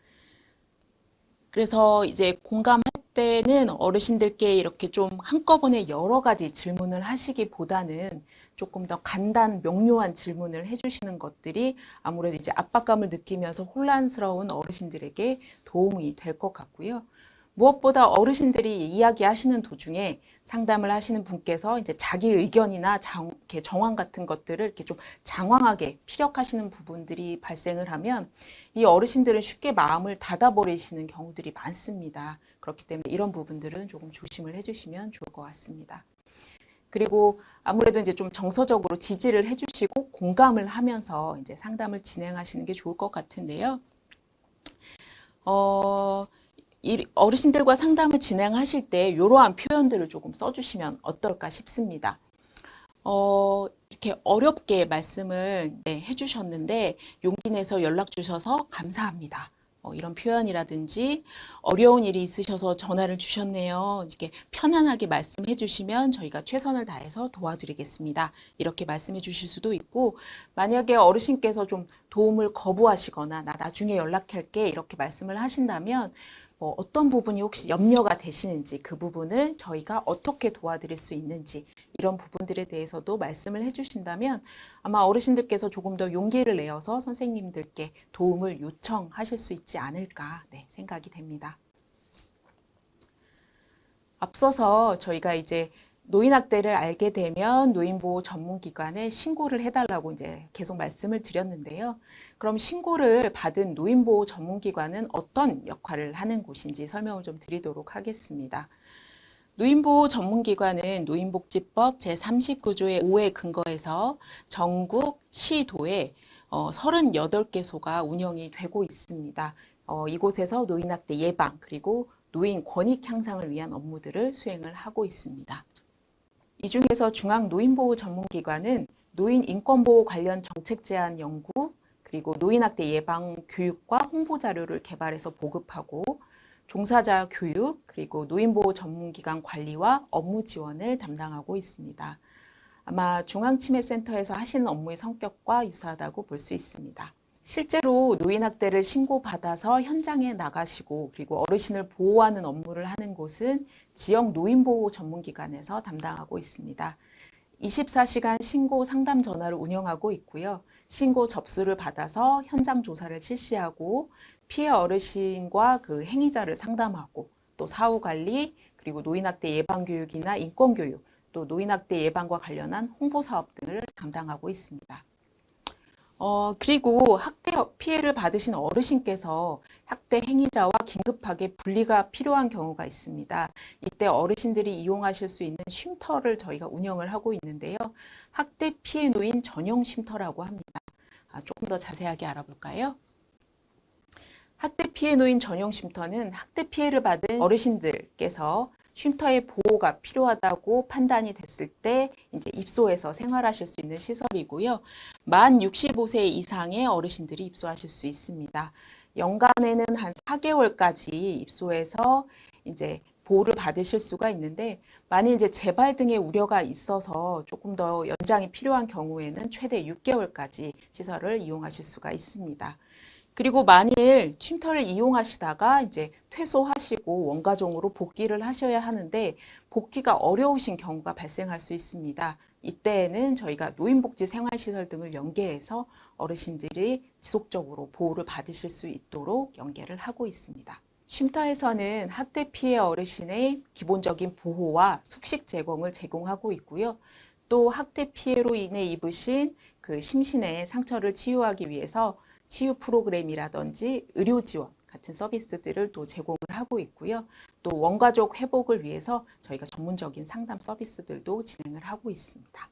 그래서 이제 공감할 때는 어르신들께 이렇게 좀 한꺼번에 여러 가지 질문을 하시기보다는 조금 더 간단, 명료한 질문을 해주시는 것들이 아무래도 이제 압박감을 느끼면서 혼란스러운 어르신들에게 도움이 될 것 같고요. 무엇보다 어르신들이 이야기하시는 도중에 상담을 하시는 분께서 이제 자기 의견이나 이렇게 정황 같은 것들을 이렇게 좀 장황하게 피력하시는 부분들이 발생을 하면 이 어르신들은 쉽게 마음을 닫아버리시는 경우들이 많습니다. 그렇기 때문에 이런 부분들은 조금 조심을 해주시면 좋을 것 같습니다. 그리고 아무래도 이제 좀 정서적으로 지지를 해주시고 공감을 하면서 이제 상담을 진행하시는 게 좋을 것 같은데요. 이 어르신들과 상담을 진행하실 때 이러한 표현들을 조금 써주시면 어떨까 싶습니다. 이렇게 어렵게 말씀을 해주셨는데 용기 내서 연락 주셔서 감사합니다. 이런 표현이라든지 어려운 일이 있으셔서 전화를 주셨네요. 이렇게 편안하게 말씀해 주시면 저희가 최선을 다해서 도와드리겠습니다. 이렇게 말씀해 주실 수도 있고 만약에 어르신께서 좀 도움을 거부하시거나 나 나중에 연락할게 이렇게 말씀을 하신다면 어떤 부분이 혹시 염려가 되시는지 그 부분을 저희가 어떻게 도와드릴 수 있는지 이런 부분들에 대해서도 말씀을 해주신다면 아마 어르신들께서 조금 더 용기를 내어서 선생님들께 도움을 요청하실 수 있지 않을까 생각이 됩니다. 앞서서 저희가 이제 노인학대를 알게 되면 노인보호 전문기관에 신고를 해달라고 이제 계속 말씀을 드렸는데요. 그럼 신고를 받은 노인보호 전문기관은 어떤 역할을 하는 곳인지 설명을 좀 드리도록 하겠습니다. 노인보호 전문기관은 노인복지법 제39조의 5에 근거해서 전국 시도에 38개소가 운영이 되고 있습니다. 이곳에서 노인학대 예방 그리고 노인 권익 향상을 위한 업무들을 수행을 하고 있습니다. 이 중에서 중앙노인보호 전문기관은 노인 인권보호 관련 정책 제안 연구, 그리고 노인학대 예방 교육과 홍보 자료를 개발해서 보급하고 종사자 교육, 그리고 노인보호 전문기관 관리와 업무 지원을 담당하고 있습니다. 아마 중앙치매센터에서 하시는 업무의 성격과 유사하다고 볼 수 있습니다. 실제로 노인학대를 신고받아서 현장에 나가시고 그리고 어르신을 보호하는 업무를 하는 곳은 지역 노인보호 전문기관에서 담당하고 있습니다. 24시간 신고 상담 전화를 운영하고 있고요. 신고 접수를 받아서 현장 조사를 실시하고 피해 어르신과 그 행위자를 상담하고 또 사후 관리 그리고 노인학대 예방교육이나 인권교육 또 노인학대 예방과 관련한 홍보사업 등을 담당하고 있습니다. 그리고 학대 피해를 받으신 어르신께서 학대 행위자와 긴급하게 분리가 필요한 경우가 있습니다. 이때 어르신들이 이용하실 수 있는 쉼터를 저희가 운영을 하고 있는데요. 학대 피해 노인 전용 쉼터라고 합니다. 조금 더 자세하게 알아볼까요? 학대 피해 노인 전용 쉼터는 학대 피해를 받은 어르신들께서 쉼터의 보호가 필요하다고 판단이 됐을 때 이제 입소해서 생활하실 수 있는 시설이고요. 만 65세 이상의 어르신들이 입소하실 수 있습니다. 연간에는 한 4개월까지 입소해서 이제 보호를 받으실 수가 있는데 만일 이제 재발 등의 우려가 있어서 조금 더 연장이 필요한 경우에는 최대 6개월까지 시설을 이용하실 수가 있습니다. 그리고 만일 쉼터를 이용하시다가 이제 퇴소하시고 원가정으로 복귀를 하셔야 하는데 복귀가 어려우신 경우가 발생할 수 있습니다. 이때에는 저희가 노인복지 생활시설 등을 연계해서 어르신들이 지속적으로 보호를 받으실 수 있도록 연계를 하고 있습니다. 쉼터에서는 학대 피해 어르신의 기본적인 보호와 숙식 제공을 제공하고 있고요. 또 학대 피해로 인해 입으신 그 심신의 상처를 치유하기 위해서 치유 프로그램이라든지 의료 지원 같은 서비스들을 또 제공을 하고 있고요. 또 원가족 회복을 위해서 저희가 전문적인 상담 서비스들도 진행을 하고 있습니다.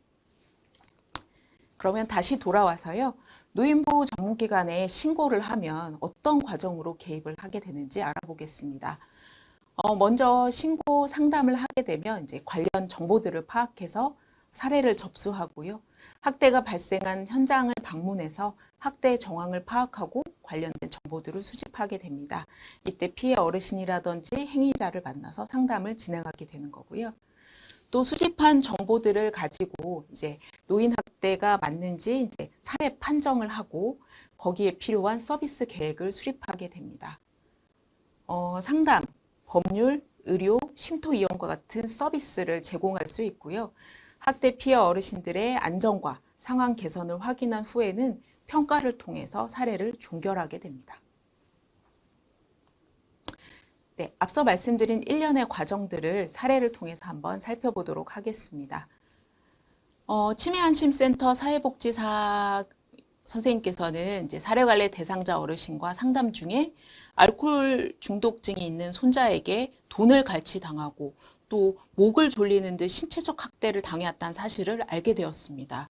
그러면 다시 돌아와서요. 노인보호 전문기관에 신고를 하면 어떤 과정으로 개입을 하게 되는지 알아보겠습니다. 먼저 신고 상담을 하게 되면 이제 관련 정보들을 파악해서 사례를 접수하고요. 학대가 발생한 현장을 방문해서 학대 정황을 파악하고 관련된 정보들을 수집하게 됩니다. 이때 피해 어르신이라든지 행위자를 만나서 상담을 진행하게 되는 거고요. 또 수집한 정보들을 가지고 이제 노인 학대가 맞는지 이제 사례 판정을 하고 거기에 필요한 서비스 계획을 수립하게 됩니다. 상담, 법률, 의료, 쉼터 이용과 같은 서비스를 제공할 수 있고요. 학대 피해 어르신들의 안전과 상황 개선을 확인한 후에는 평가를 통해서 사례를 종결하게 됩니다. 네, 앞서 말씀드린 일련의 과정들을 사례를 통해서 한번 살펴보도록 하겠습니다. 치매안심센터 사회복지사 선생님께서는 이제 사례관리 대상자 어르신과 상담 중에 알코올 중독증이 있는 손자에게 돈을 갈취당하고 또 목을 졸리는 듯 신체적 학대를 당해왔다는 사실을 알게 되었습니다.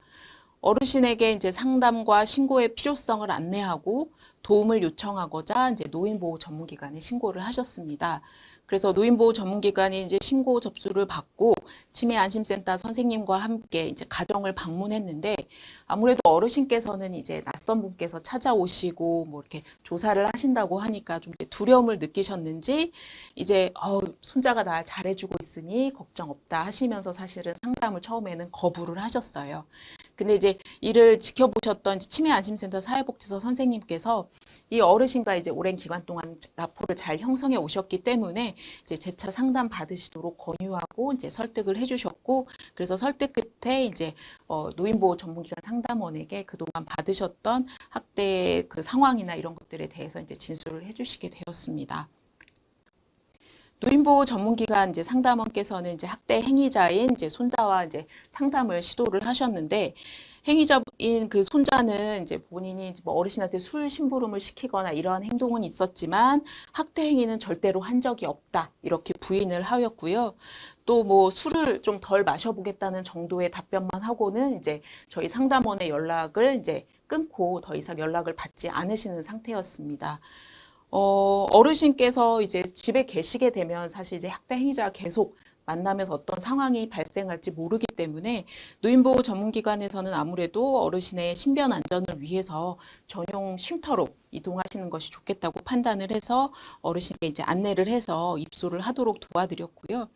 어르신에게 이제 상담과 신고의 필요성을 안내하고 도움을 요청하고자 이제 노인보호 전문기관에 신고를 하셨습니다. 그래서 노인보호 전문기관이 이제 신고 접수를 받고 치매안심센터 선생님과 함께 이제 가정을 방문했는데 아무래도 어르신께서는 이제 낯선 분께서 찾아오시고 뭐 이렇게 조사를 하신다고 하니까 좀 두려움을 느끼셨는지 이제 손자가 나 잘해주고 있으니 걱정 없다 하시면서 사실은 상담을 처음에는 거부를 하셨어요. 근데 이제 이를 지켜보셨던 치매안심센터 사회복지사 선생님께서 이 어르신과 이제 오랜 기간 동안 라포를 잘 형성해 오셨기 때문에 이제 재차 상담 받으시도록 권유하고 이제 설득을 해주셨고, 그래서 설득 끝에 이제 노인보호 전문기관 상담원에게 그동안 받으셨던 학대 그 상황이나 이런 것들에 대해서 이제 진술을 해주시게 되었습니다. 노인보호 전문기관 이제 상담원께서는 이제 학대 행위자인 이제 손자와 이제 상담을 시도를 하셨는데, 행위자인 그 손자는 이제 본인이 뭐 어르신한테 술 심부름을 시키거나 이러한 행동은 있었지만 학대 행위는 절대로 한 적이 없다 이렇게 부인을 하였고요. 또 뭐 술을 좀 덜 마셔보겠다는 정도의 답변만 하고는 이제 저희 상담원의 연락을 이제 끊고 더 이상 연락을 받지 않으시는 상태였습니다. 어르신께서 이제 집에 계시게 되면 사실 이제 학대 행위자가 계속 만나면서 어떤 상황이 발생할지 모르기 때문에 노인보호 전문기관에서는 아무래도 어르신의 신변 안전을 위해서 전용 쉼터로 이동하시는 것이 좋겠다고 판단을 해서 어르신께 이제 안내를 해서 입소를 하도록 도와드렸고요.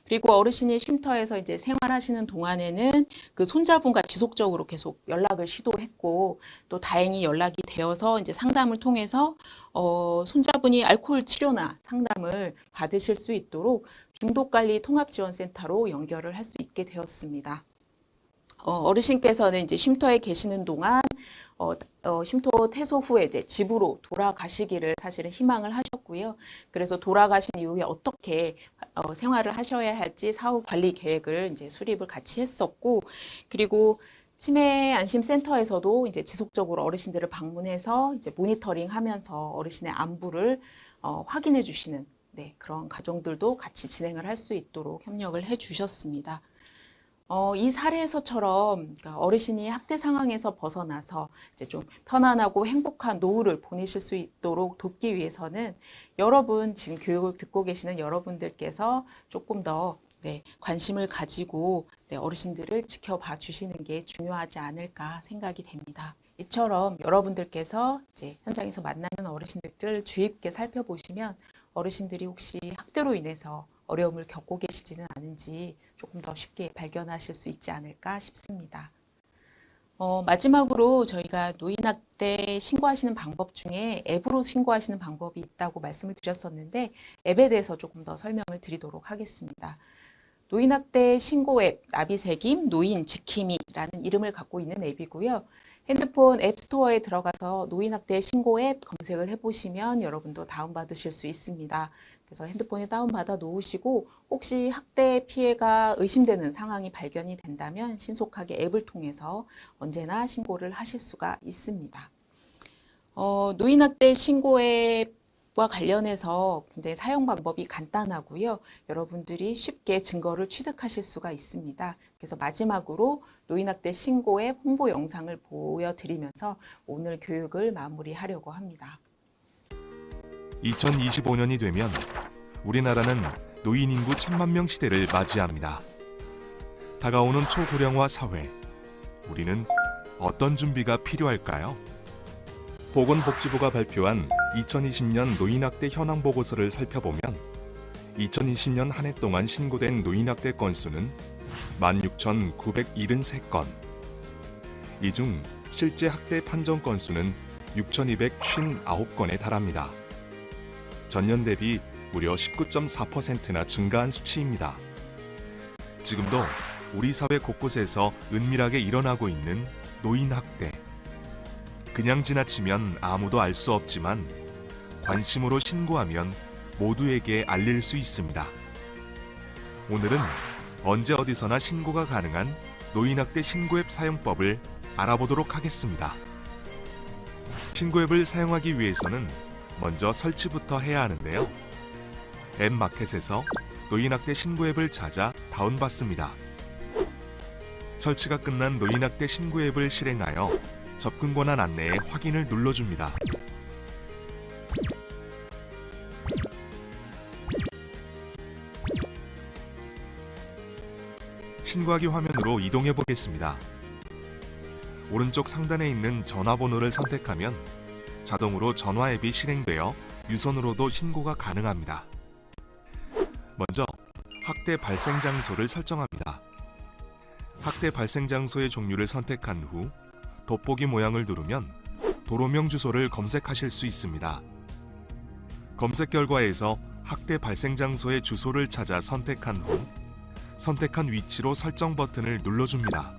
그리고 어르신이 쉼터에서 이제 생활하시는 동안에는 그 손자분과 지속적으로 계속 연락을 시도했고, 또 다행히 연락이 되어서 이제 상담을 통해서 손자분이 알코올 치료나 상담을 받으실 수 있도록 중독관리 통합지원센터로 연결을 할 수 있게 되었습니다. 어르신께서는 이제 쉼터에 계시는 동안 쉼터 퇴소 후에 이제 집으로 돌아가시기를 사실은 희망을 하셨고요. 그래서 돌아가신 이후에 어떻게 생활을 하셔야 할지 사후 관리 계획을 이제 수립을 같이 했었고, 그리고 치매안심센터에서도 이제 지속적으로 어르신들을 방문해서 이제 모니터링하면서 어르신의 안부를 확인해 주시는 그런 과정들도 같이 진행을 할 수 있도록 협력을 해 주셨습니다. 이 사례에서처럼 그러니까 어르신이 학대 상황에서 벗어나서 이제 좀 편안하고 행복한 노후를 보내실 수 있도록 돕기 위해서는 여러분 지금 교육을 듣고 계시는 여러분들께서 조금 더 관심을 가지고 어르신들을 지켜봐 주시는 게 중요하지 않을까 생각이 됩니다. 이처럼 여러분들께서 이제 현장에서 만나는 어르신들을 주의 깊게 살펴보시면 어르신들이 혹시 학대로 인해서 어려움을 겪고 계시지는 않은지 조금 더 쉽게 발견하실 수 있지 않을까 싶습니다. 마지막으로 저희가 노인학대 신고하시는 방법 중에 앱으로 신고하시는 방법이 있다고 말씀을 드렸었는데 앱에 대해서 조금 더 설명을 드리도록 하겠습니다. 노인학대 신고 앱 나비새김 노인 지킴이라는 이름을 갖고 있는 앱이고요. 핸드폰 앱스토어에 들어가서 노인학대 신고 앱 검색을 해보시면 여러분도 다운받으실 수 있습니다. 그래서 핸드폰에 다운받아 놓으시고 혹시 학대 피해가 의심되는 상황이 발견이 된다면 신속하게 앱을 통해서 언제나 신고를 하실 수가 있습니다. 노인학대 신고 앱과 관련해서 굉장히 사용 방법이 간단하고요. 여러분들이 쉽게 증거를 취득하실 수가 있습니다. 그래서 마지막으로 노인학대 신고 앱 홍보 영상을 보여드리면서 오늘 교육을 마무리하려고 합니다. 2025년이 되면 우리나라는 노인 인구 1000만 명 시대를 맞이합니다. 다가오는 초고령화 사회, 우리는 어떤 준비가 필요할까요? 보건복지부가 발표한 2020년 노인학대 현황 보고서를 살펴보면 2020년 한 해 동안 신고된 노인학대 건수는 16,973건. 이 중 실제 학대 판정 건수는 6,259건에 달합니다. 전년 대비 무려 19.4%나 증가한 수치입니다. 지금도 우리 사회 곳곳에서 은밀하게 일어나고 있는 노인학대. 그냥 지나치면 아무도 알 수 없지만 관심으로 신고하면 모두에게 알릴 수 있습니다. 오늘은 언제 어디서나 신고가 가능한 노인학대 신고앱 사용법을 알아보도록 하겠습니다. 신고앱을 사용하기 위해서는 먼저 설치부터 해야 하는데요. 앱 마켓에서 노인학대 신고앱을 찾아 다운받습니다. 설치가 끝난 노인학대 신고앱을 실행하여 접근 권한 안내에 확인을 눌러줍니다. 신고하기 화면으로 이동해 보겠습니다. 오른쪽 상단에 있는 전화번호를 선택하면 자동으로 전화 앱이 실행되어 유선으로도 신고가 가능합니다. 먼저 학대 발생 장소를 설정합니다. 학대 발생 장소의 종류를 선택한 후 돋보기 모양을 누르면 도로명 주소를 검색하실 수 있습니다. 검색 결과에서 학대 발생 장소의 주소를 찾아 선택한 후 선택한 위치로 설정 버튼을 눌러줍니다.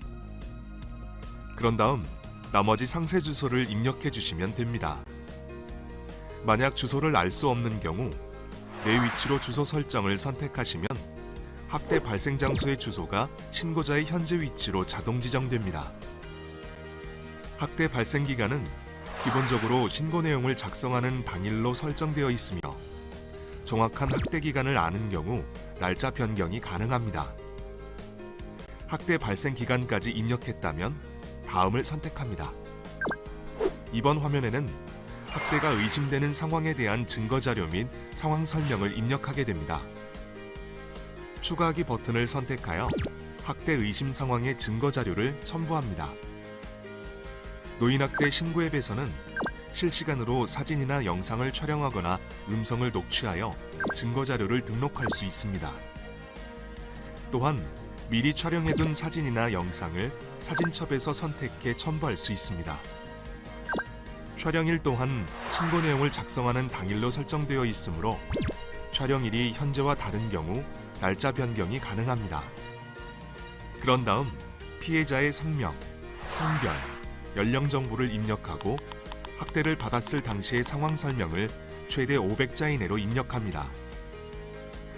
그런 다음 나머지 상세 주소를 입력해 주시면 됩니다. 만약 주소를 알 수 없는 경우 내 위치로 주소 설정을 선택하시면 학대 발생 장소의 주소가 신고자의 현재 위치로 자동 지정됩니다. 학대 발생 기간은 기본적으로 신고 내용을 작성하는 당일로 설정되어 있으며 정확한 학대 기간을 아는 경우 날짜 변경이 가능합니다. 학대 발생 기간까지 입력했다면 다음을 선택합니다. 이번 화면에는 학대가 의심되는 상황에 대한 증거 자료 및 상황 설명을 입력하게 됩니다. 추가하기 버튼을 선택하여 학대 의심 상황의 증거 자료를 첨부합니다. 노인학대 신고 앱에서는 실시간으로 사진이나 영상을 촬영하거나 음성을 녹취하여 증거 자료를 등록할 수 있습니다. 또한 미리 촬영해둔 사진이나 영상을 사진첩에서 선택해 첨부할 수 있습니다. 촬영일 또한 신고 내용을 작성하는 당일로 설정되어 있으므로 촬영일이 현재와 다른 경우 날짜 변경이 가능합니다. 그런 다음 피해자의 성명, 성별, 연령 정보를 입력하고 학대를 받았을 당시의 상황 설명을 최대 500자 이내로 입력합니다.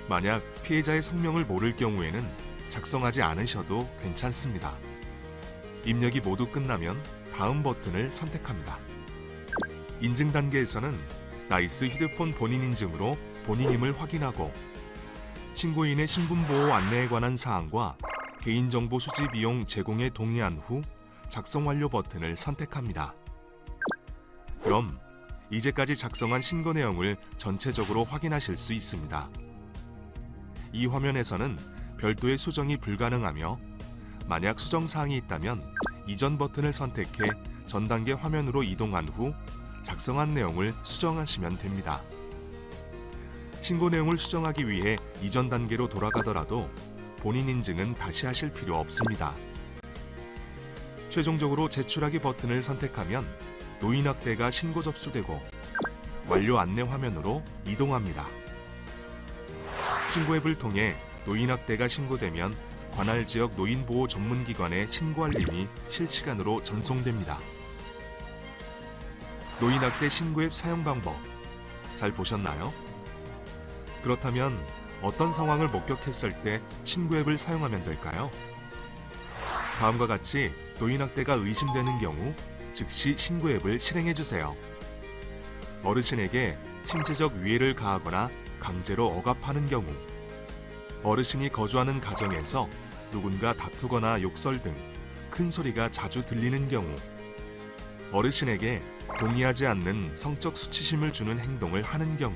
만약 피해자의 성명을 모를 경우에는 작성하지 않으셔도 괜찮습니다. 입력이 모두 끝나면 다음 버튼을 선택합니다. 인증 단계에서는 나이스 휴대폰 본인 인증으로 본인임을 확인하고 신고인의 신분보호 안내에 관한 사항과 개인정보 수집 이용 제공에 동의한 후 작성 완료 버튼을 선택합니다. 그럼 이제까지 작성한 신고 내용을 전체적으로 확인하실 수 있습니다. 이 화면에서는 별도의 수정이 불가능하며 만약 수정 사항이 있다면 이전 버튼을 선택해 전 단계 화면으로 이동한 후 작성한 내용을 수정하시면 됩니다. 신고 내용을 수정하기 위해 이전 단계로 돌아가더라도 본인 인증은 다시 하실 필요 없습니다. 최종적으로 제출하기 버튼을 선택하면 노인학대가 신고 접수되고 완료 안내 화면으로 이동합니다. 신고 앱을 통해 노인학대가 신고되면 관할 지역 노인보호 전문기관에 신고 알림이 실시간으로 전송됩니다. 노인학대 신고 앱 사용 방법 잘 보셨나요? 그렇다면 어떤 상황을 목격했을 때 신고 앱을 사용하면 될까요? 다음과 같이 노인학대가 의심되는 경우 즉시 신고 앱을 실행해 주세요. 어르신에게 신체적 위해를 가하거나 강제로 억압하는 경우, 어르신이 거주하는 가정에서 누군가 다투거나 욕설 등 큰 소리가 자주 들리는 경우, 어르신에게 동의하지 않는 성적 수치심을 주는 행동을 하는 경우,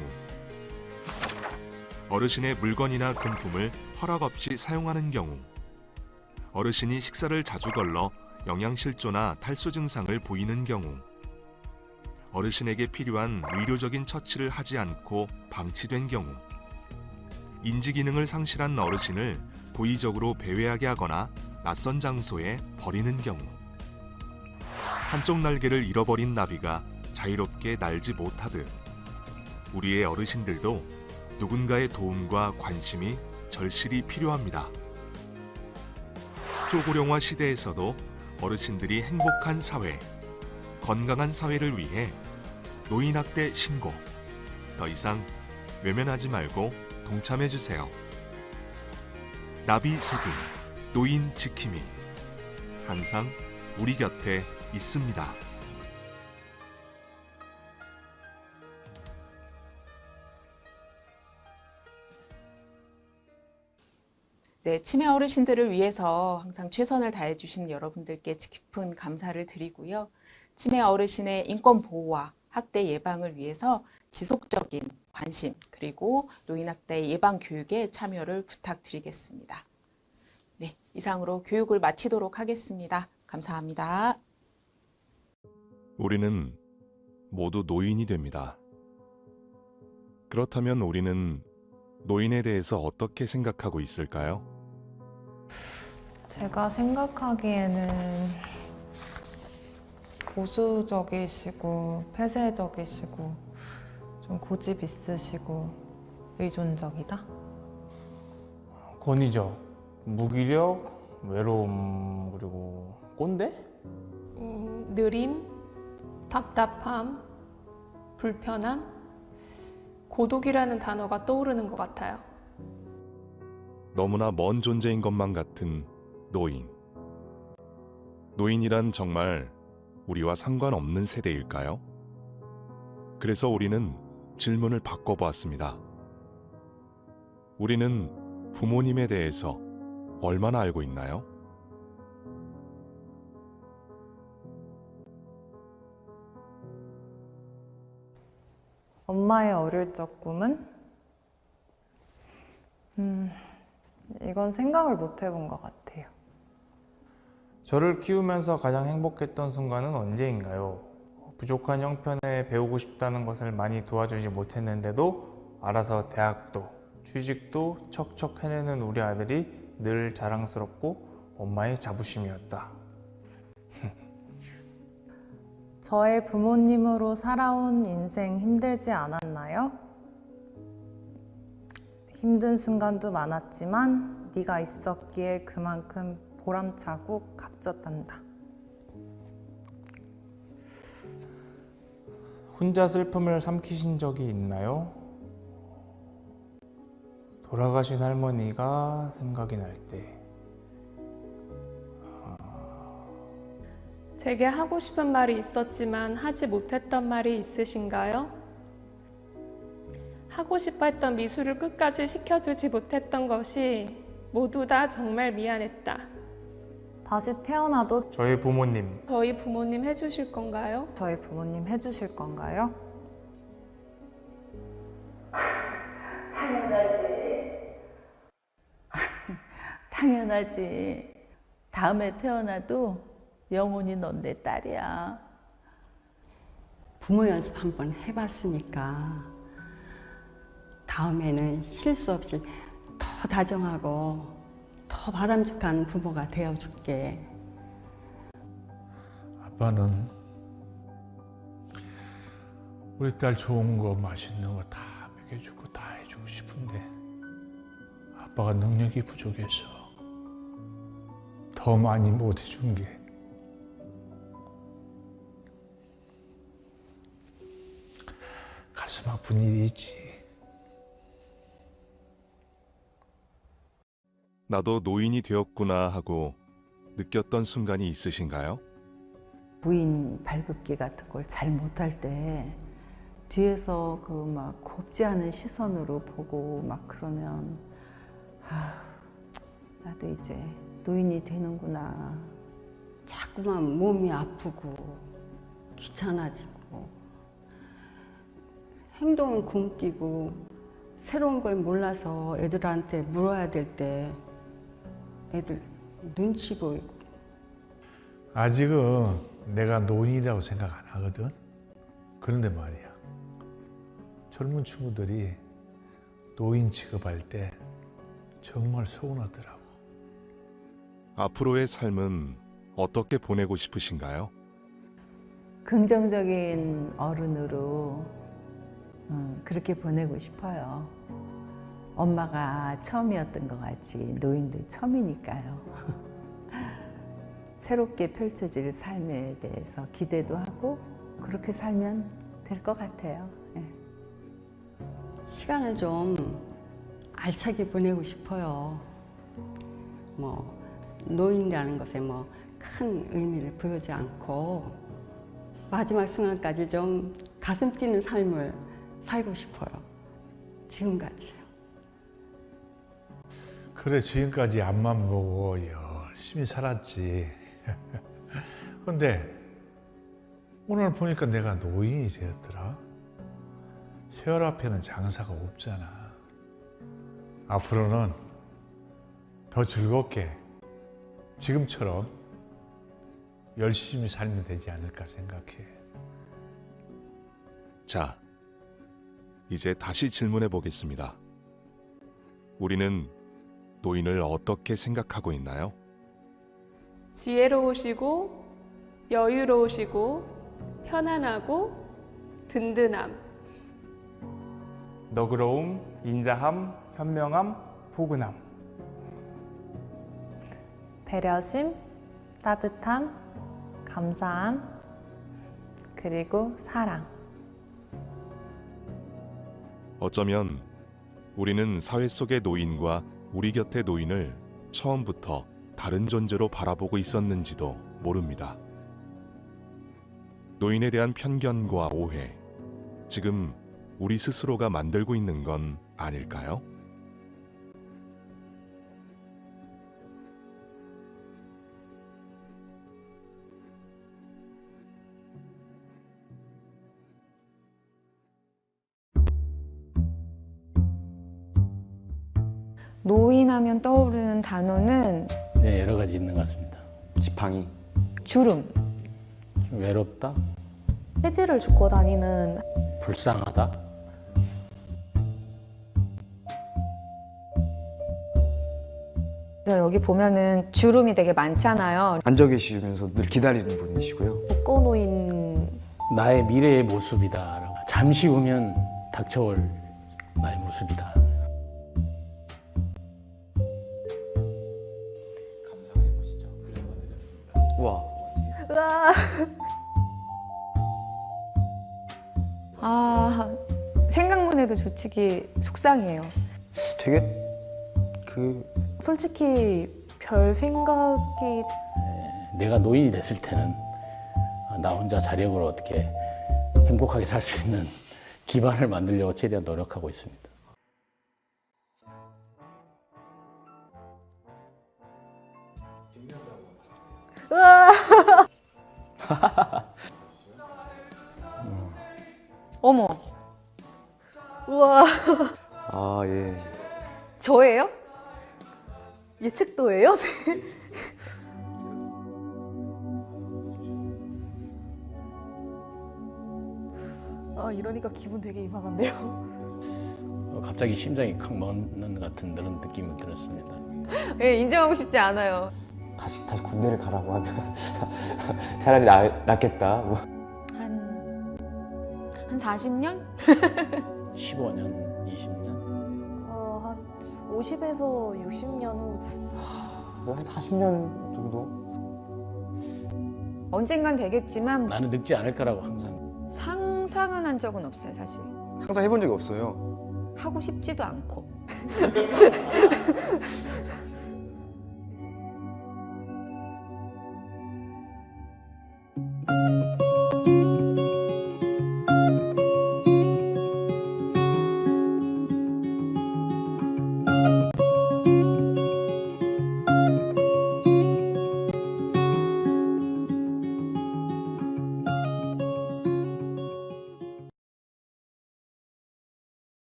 어르신의 물건이나 금품을 허락 없이 사용하는 경우, 어르신이 식사를 자주 걸러 영양실조나 탈수 증상을 보이는 경우, 어르신에게 필요한 의료적인 처치를 하지 않고 방치된 경우, 인지기능을 상실한 어르신을 고의적으로 배회하게 하거나 낯선 장소에 버리는 경우, 한쪽 날개를 잃어버린 나비가 자유롭게 날지 못하듯 우리의 어르신들도 누군가의 도움과 관심이 절실히 필요합니다. 초고령화 시대에서도 어르신들이 행복한 사회, 건강한 사회를 위해 노인학대 신고, 더 이상 외면하지 말고 동참해 주세요. 나비 세균, 노인 지킴이, 항상 우리 곁에 있습니다. 네, 치매 어르신들을 위해서 항상 최선을 다해 주신 여러분들께 깊은 감사를 드리고요. 치매 어르신의 인권 보호와 학대 예방을 위해서 지속적인 관심 그리고 노인학대 예방 교육에 참여를 부탁드리겠습니다. 네, 이상으로 교육을 마치도록 하겠습니다. 감사합니다. 우리는 모두 노인이 됩니다. 그렇다면 우리는 노인에 대해서 어떻게 생각하고 있을까요? 제가 생각하기에는 보수적이시고 폐쇄적이시고 좀 고집 있으시고 의존적이다? 권위적, 무기력, 외로움, 그리고 꼰대? 느림, 답답함, 불편함, 고독이라는 단어가 떠오르는 것 같아요. 너무나 먼 존재인 것만 같은 노인. 노인이란 정말 우리와 상관없는 세대일까요? 그래서 우리는 질문을 바꿔보았습니다. 우리는 부모님에 대해서 얼마나 알고 있나요? 엄마의 어릴 적 꿈은? 이건 생각을 못 해본 것 같아요. 저를 키우면서 가장 행복했던 순간은 언제인가요? 부족한 형편에 배우고 싶다는 것을 많이 도와주지 못했는데도 알아서 대학도, 취직도 척척 해내는 우리 아들이 늘 자랑스럽고 엄마의 자부심이었다. 저의 부모님으로 살아온 인생 힘들지 않았나요? 힘든 순간도 많았지만 네가 있었기에 그만큼 보람차고 값졌단다. 혼자 슬픔을 삼키신 적이 있나요? 돌아가신 할머니가 생각이 날 때. 제게 하고 싶은 말이 있었지만 하지 못했던 말이 있으신가요? 하고 싶어 했던 미술을 끝까지 시켜주지 못했던 것이 모두 다 정말 미안했다. 다시 태어나도 저희 부모님, 저희 부모님 해주실 건가요? 저희 부모님 해주실 건가요? 당연하지. 다음에 태어나도 영원히 넌 내 딸이야. 부모 연습 한번 해봤으니까 다음에는 실수 없이 더 다정하고 더 바람직한 부모가 되어줄게. 아빠는 우리 딸 좋은 거 맛있는 거 다 먹여주고 다 해주고 싶은데 아빠가 능력이 부족해서 더 많이 못 해준 게 가슴 아픈 일이지. 나도 노인이 되었구나 하고 느꼈던 순간이 있으신가요? 부인 발급기 같은 걸 잘 못할 때 뒤에서 그 막 곱지 않은 시선으로 보고 막 그러면 나도 이제 노인이 되는구나. 자꾸만 몸이 아프고 귀찮아지고 행동은 굶기고 새로운 걸 몰라서 애들한테 물어야 될 때 애들 눈치 보이고. 아직은 내가 노인이라고 생각 안 하거든. 그런데 말이야, 젊은 친구들이 노인 취급할 때 정말 서운하더라고. 앞으로의 삶은 어떻게 보내고 싶으신가요? 긍정적인 어른으로 그렇게 보내고 싶어요. 엄마가 처음이었던 것 같이 노인도 처음이니까요. 새롭게 펼쳐질 삶에 대해서 기대도 하고 그렇게 살면 될 것 같아요. 네. 시간을 좀 알차게 보내고 싶어요. 뭐 노인이라는 것에 뭐 큰 의미를 부여하지 않고 마지막 순간까지 좀 가슴 뛰는 삶을 살고 싶어요. 지금같이요. 그래, 지금까지 앞만 보고 열심히 살았지. 근데 오늘 보니까 내가 노인이 되었더라. 세월 앞에는 장사가 없잖아. 앞으로는 더 즐겁게 지금처럼 열심히 살면 되지 않을까 생각해. 자, 이제 다시 질문해 보겠습니다. 우리는 노인을 어떻게 생각하고 있나요? 지혜로우시고 여유로우시고 편안하고 든든함. 너그러움, 인자함, 현명함, 포근함. 배려심, 따뜻함, 감사함, 그리고 사랑. 어쩌면 우리는 사회 속의 노인과 우리 곁의 노인을 처음부터 다른 존재로 바라보고 있었는지도 모릅니다. 노인에 대한 편견과 오해, 지금 우리 스스로가 만들고 있는 건 아닐까요? 노인하면 떠오르는 단어는 네, 여러 가지 있는 것 같습니다. 지팡이, 주름, 좀 외롭다, 폐지를 줍고 다니는, 불쌍하다, 여기 보면은 주름이 되게 많잖아요. 앉아 계시면서 늘 기다리는 분이시고요. 독거노인, 나의 미래의 모습이다. 잠시 후면 닥쳐올 나의 모습이다. 와, 아, 생각만 해도 솔직히 속상해요. 되게 솔직히 별 생각이 내가 노인이 됐을 때는 나 혼자 자력으로 어떻게 행복하게 살 수 있는 기반을 만들려고 최대한 노력하고 있습니다. 어머, 우와, 아, 예. 저예요? 예측도예요? 이러니까 기분 되게 이상한데요. 갑자기 심장이 칵 멎는 같은 그런 느낌이 들었습니다. 예, 인정하고 싶지 않아요. 다시 군대를 가라고 하면 차라리 낫겠다. 뭐. 한 40년? 15년, 20년? 한 50에서 60년 후 한 40년 정도? 언젠간 되겠지만 나는 늙지 않을 거라고 항상. 상상은 한 적은 없어요, 사실. 항상 해본 적이 없어요. 하고 싶지도 않고.